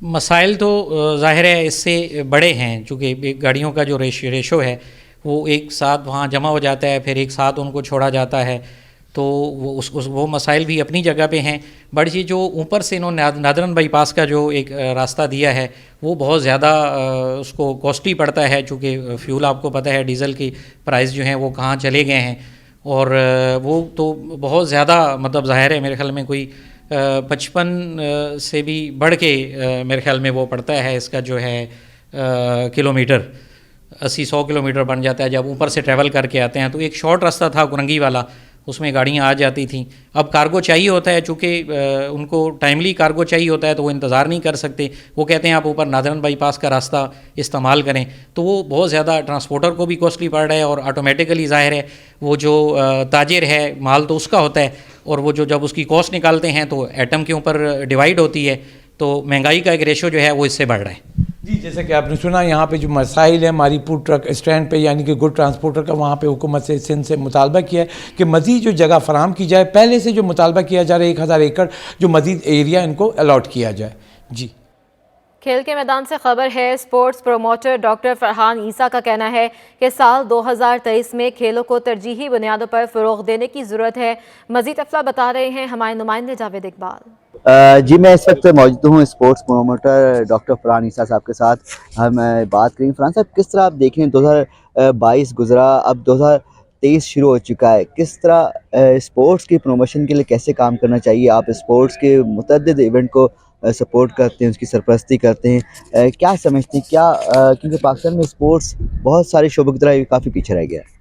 मसाइल तो ज़ाहिर है इससे बड़े हैं, चूँकि गाड़ियों का जो रेशो है वो एक साथ वहाँ जमा हो जाता है, फिर एक साथ उनको छोड़ा जाता है, तो वो मसाइल भी अपनी जगह पे हैं। बड़ी जो ऊपर से इन्होंने नादरन बाईपास का जो एक रास्ता दिया है वो बहुत ज़्यादा उसको कॉस्टली पड़ता है, चूँकि फ्यूल आपको पता है डीज़ल की प्राइस जो हैं वो कहाँ चले गए हैं, और वो तो बहुत ज़्यादा मतलब ज़ाहिर है मेरे ख्याल में कोई 55 से भी बढ़ के मेरे ख्याल में वो पड़ता है इसका जो है किलोमीटर, 80-100 किलोमीटर बन जाता है जब ऊपर से ट्रैवल करके आते हैं। तो एक शॉर्ट रास्ता था कुरंगी वाला, उसमें गाड़ियाँ आ जाती थी। अब कार्गो चाहिए होता है, चूँकि उनको टाइमली कार्गो चाहिए होता है तो वो इंतज़ार नहीं कर सकते, वो कहते हैं आप ऊपर नादरन बाईपास का रास्ता इस्तेमाल करें, तो वो बहुत ज़्यादा ट्रांसपोर्टर को भी कॉस्टली पड़ रहा है और ऑटोमेटिकली ज़ाहिर है वो जो ताजिर है माल तो उसका होता है, और वो जो जब उसकी कॉस्ट निकालते हैं तो एटम के ऊपर डिवाइड होती है, तो महंगाई का एक रेशो जो है वो इससे बढ़ रहा है। जी, जैसा कि आपने सुना यहाँ पे जो मसाइल है मारीपुर ट्रक स्टैंड पे यानी कि गुड ट्रांसपोर्टर का, वहाँ पे हुकूमत से सिंध से मुतालबा किया है कि मज़ीद जो जगह फराहम की जाए, पहले से जो मुतालबा किया जा रहा है 1000 एकड़ जो मज़ीद एरिया इनको अलॉट किया जाए। जी, खेल के मैदान से खबर है। स्पोर्ट्स प्रोमोटर डॉक्टर फरहान ईसा का कहना है कि साल 2023 में खेलों को तरजीही बुनियादों पर फ़रोग़ देने की ज़रूरत है। मज़ीद अफला बता रहे हैं हमारे नुमाइंदे जावेद इकबाल। जी, मैं इस वक्त मौजूद हूँ स्पोर्ट्स प्रोमोटर डॉक्टर फरहान ईसा साहब के साथ। हम बात करेंगे फरहान साहब, किस तरह आप देखें 2022 गुजरा, अब 2023 शुरू हो चुका है, किस तरह स्पोर्ट्स की प्रमोशन के लिए कैसे काम करना चाहिए? आप स्पोर्ट्स के मुतअद्दिद इवेंट को सपोर्ट करते हैं, उसकी सरपरस्ती करते हैं, क्या समझते हैं क्या क्योंकि पाकिस्तान में स्पोर्ट्स बहुत सारे शोबों की तरह काफ़ी पीछे रह गया है।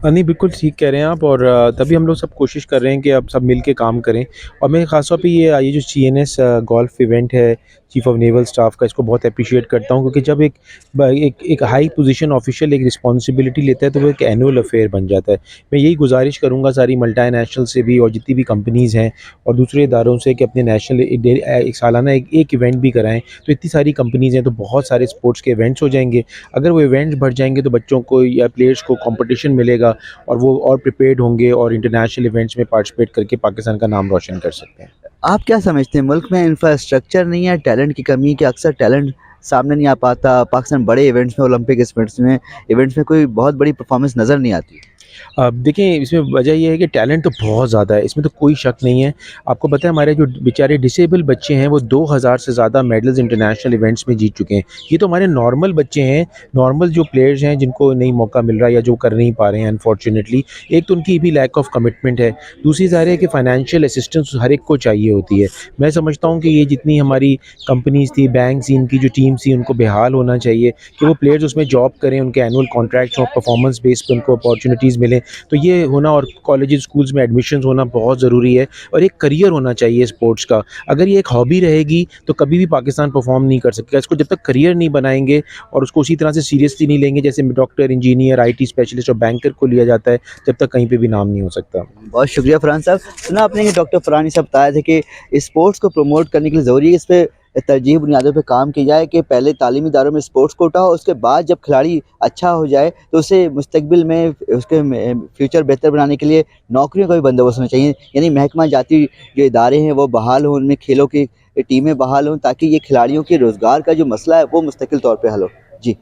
नहीं, बिल्कुल ठीक कह रहे हैं आप, और तभी हम लोग सब कोशिश कर रहे हैं कि अब सब मिल के काम करें। और मैं ख़ास तौर पे ये जो CNS गोल्फ इवेंट है चीफ ऑफ नेवल स्टाफ का, इसको बहुत अप्रिशिएट करता हूँ, क्योंकि जब एक हाई पोजीशन ऑफिशियल एक रिस्पॉन्सिबिलिटी लेता है तो वो एक एनुअल अफेयर बन जाता है। मैं यही गुजारिश करूँगा सारी मल्टीनेशनल से भी और जितनी भी कंपनीज़ हैं और दूसरे इदारों से कि अपने नेशनल एक सालाना एक इवेंट भी कराएं। तो इतनी सारी कंपनीज़ हैं तो बहुत सारे स्पोर्ट्स के इवेंट्स हो जाएंगे। अगर वो इवेंट्स बढ़ जाएंगे तो बच्चों को या प्लेयर्स को कॉम्पिटिशन मिलेगा और वो और प्रिपेयर्ड होंगे और इंटरनेशनल इवेंट्स में पार्टिसिपेट करके पाकिस्तान का नाम रोशन कर सकते हैं। آپ کیا سمجھتے ہیں ملک میں انفراسٹرکچر نہیں ہے, ٹیلنٹ کی کمی کہ اکثر ٹیلنٹ سامنے نہیں آ پاتا؟ پاکستان بڑے ایونٹس میں, اولمپک ایونٹس میں کوئی بہت بڑی پرفارمنس نظر نہیں آتی. دیکھیں اس میں وجہ یہ ہے کہ ٹیلنٹ تو بہت زیادہ ہے, اس میں تو کوئی شک نہیں ہے. آپ کو پتہ ہے ہمارے جو بیچارے ڈسیبل بچے ہیں وہ 2000 سے زیادہ میڈلز انٹرنیشنل ایونٹس میں جیت چکے ہیں. یہ تو ہمارے نارمل بچے ہیں, نارمل جو پلیئرز ہیں جن کو نہیں موقع مل رہا یا جو کر نہیں پا رہے ہیں انفارچونیٹلی. ایک تو ان کی بھی لیک آف کمٹمنٹ ہے, دوسری ظاہر ہے کہ فائنینشیل اسسٹنس ہر ایک کو چاہیے ہوتی ہے. میں سمجھتا ہوں کہ یہ جتنی ہماری کمپنیز تھی, بینکس, ان کی جو ٹیمز تھی, ان کو بحال ہونا چاہیے کہ وہ پلیئرز اس میں جاب کریں, ان کے اینول کانٹریکٹس اور پرفارمنس بیس پہ ان کو اپارچونیٹیز ملیں. تو یہ ہونا, اور کالجز اسکولز میں ایڈمیشنز ہونا بہت ضروری ہے, اور ایک کریئر ہونا چاہیے اسپورٹس کا. اگر یہ ایک ہابی رہے گی تو کبھی بھی پاکستان پرفارم نہیں کر سکے گا. اس کو جب تک کریئر نہیں بنائیں گے اور اس کو اسی طرح سے سیریسلی نہیں لیں گے جیسے doctor, engineer, I T specialist اور بینکر کو لیا جاتا ہے, جب تک کہیں پہ بھی نام نہیں ہو سکتا. بہت شکریہ فرحان صاحب. سنا آپ نے کہ ڈاکٹر فرحان صاحب بتایا تھا کہ اسپورٹس کو پروموٹ کرنے کے لیے ضروری ہے اس پہ ترجیح بنیادوں پہ کام کیا جائے کہ پہلے تعلیمی اداروں میں اسپورٹس کوٹا ہو, اس کے بعد جب کھلاڑی اچھا ہو جائے تو اسے مستقبل میں اس کے فیوچر بہتر بنانے کے لیے نوکریوں کا بھی بندوبست ہونا چاہیے. یعنی محکمہ جاتی جو ادارے ہیں وہ بحال ہوں, ان میں کھیلوں کی ٹیمیں بحال ہوں تاکہ یہ کھلاڑیوں کے روزگار کا جو مسئلہ ہے وہ مستقل طور پہ حل ہو. جی.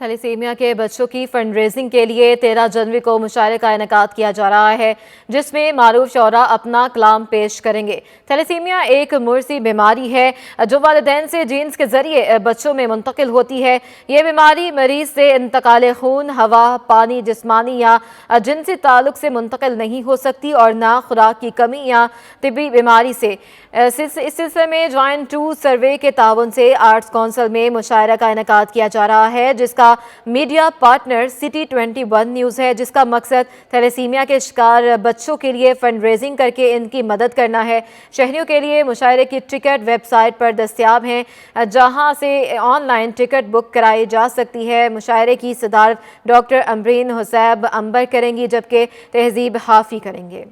تھیلیسیمیا کے بچوں کی فنڈ ریزنگ کے لیے 13 جنوری کو مشاعرے کا انعقاد کیا جا رہا ہے جس میں معروف شعراء اپنا کلام پیش کریں گے. تھیلیسیمیا ایک مرثی بیماری ہے جو والدین سے جینز کے ذریعے بچوں میں منتقل ہوتی ہے. یہ بیماری مریض سے انتقال خون, ہوا, پانی, جسمانی یا جنسی تعلق سے منتقل نہیں ہو سکتی اور نہ خوراک کی کمی یا طبی بیماری سے. اس سلسلے میں جوائنٹ 2 سروے کے تعاون سے آرٹس کونسل میں مشاعرہ کا انعقاد کیا جا رہا ہے جس کا میڈیا پارٹنر سٹی 21 نیوز ہے, جس کا مقصد تھیلیسیمیا کے شکار بچوں کے لیے فنڈ ریزنگ کر کے ان کی مدد کرنا ہے. شہریوں کے لیے مشاعرے کی ٹکٹ ویب سائٹ پر دستیاب ہیں جہاں سے آن لائن ٹکٹ بک کرائی جا سکتی ہے. مشاعرے کی صدارت ڈاکٹر امبرین حسیب امبر کریں گی جبکہ تہذیب حافی کریں گے.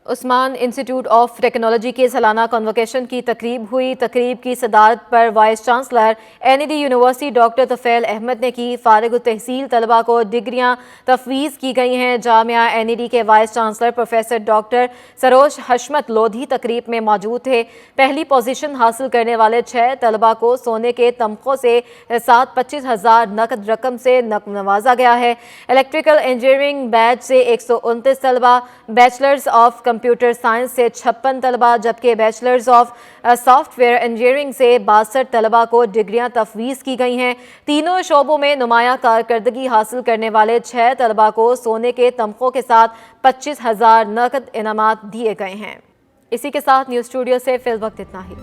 عثمان انسٹیٹیوٹ آف ٹیکنالوجی کے سالانہ کنوکیشن کی تقریب ہوئی. تقریب کی صدارت پر vice chancellor NED university doctor Tufail Ahmed نے کی. فارغ التحصیل طلباء کو ڈگریاں تفویض کی گئی ہیں. جامعہ NED کے vice chancellor professor doctor Sarosh Hashmat Lodhi تقریب میں موجود تھے. پہلی پوزیشن حاصل کرنے والے 6 طلباء کو سونے کے تمغوں سے 25,000 نقد رقم سے نوازا گیا ہے. الیکٹریکل انجینئرنگ بیچ سے 129 طلباء, بیچلرز آف کمپیوٹر سائنس سے 56 طلباء جبکہ bachelors of software engineering سے 62 طلباء کو ڈگریاں تفویض کی گئی ہیں. تینوں شعبوں میں نمایاں کارکردگی حاصل کرنے والے 6 طلباء کو سونے کے تمغوں کے ساتھ 25,000 نقد انعامات دیے گئے ہیں. اسی کے ساتھ نیوز اسٹوڈیو سے فی الوقت اتنا ہی.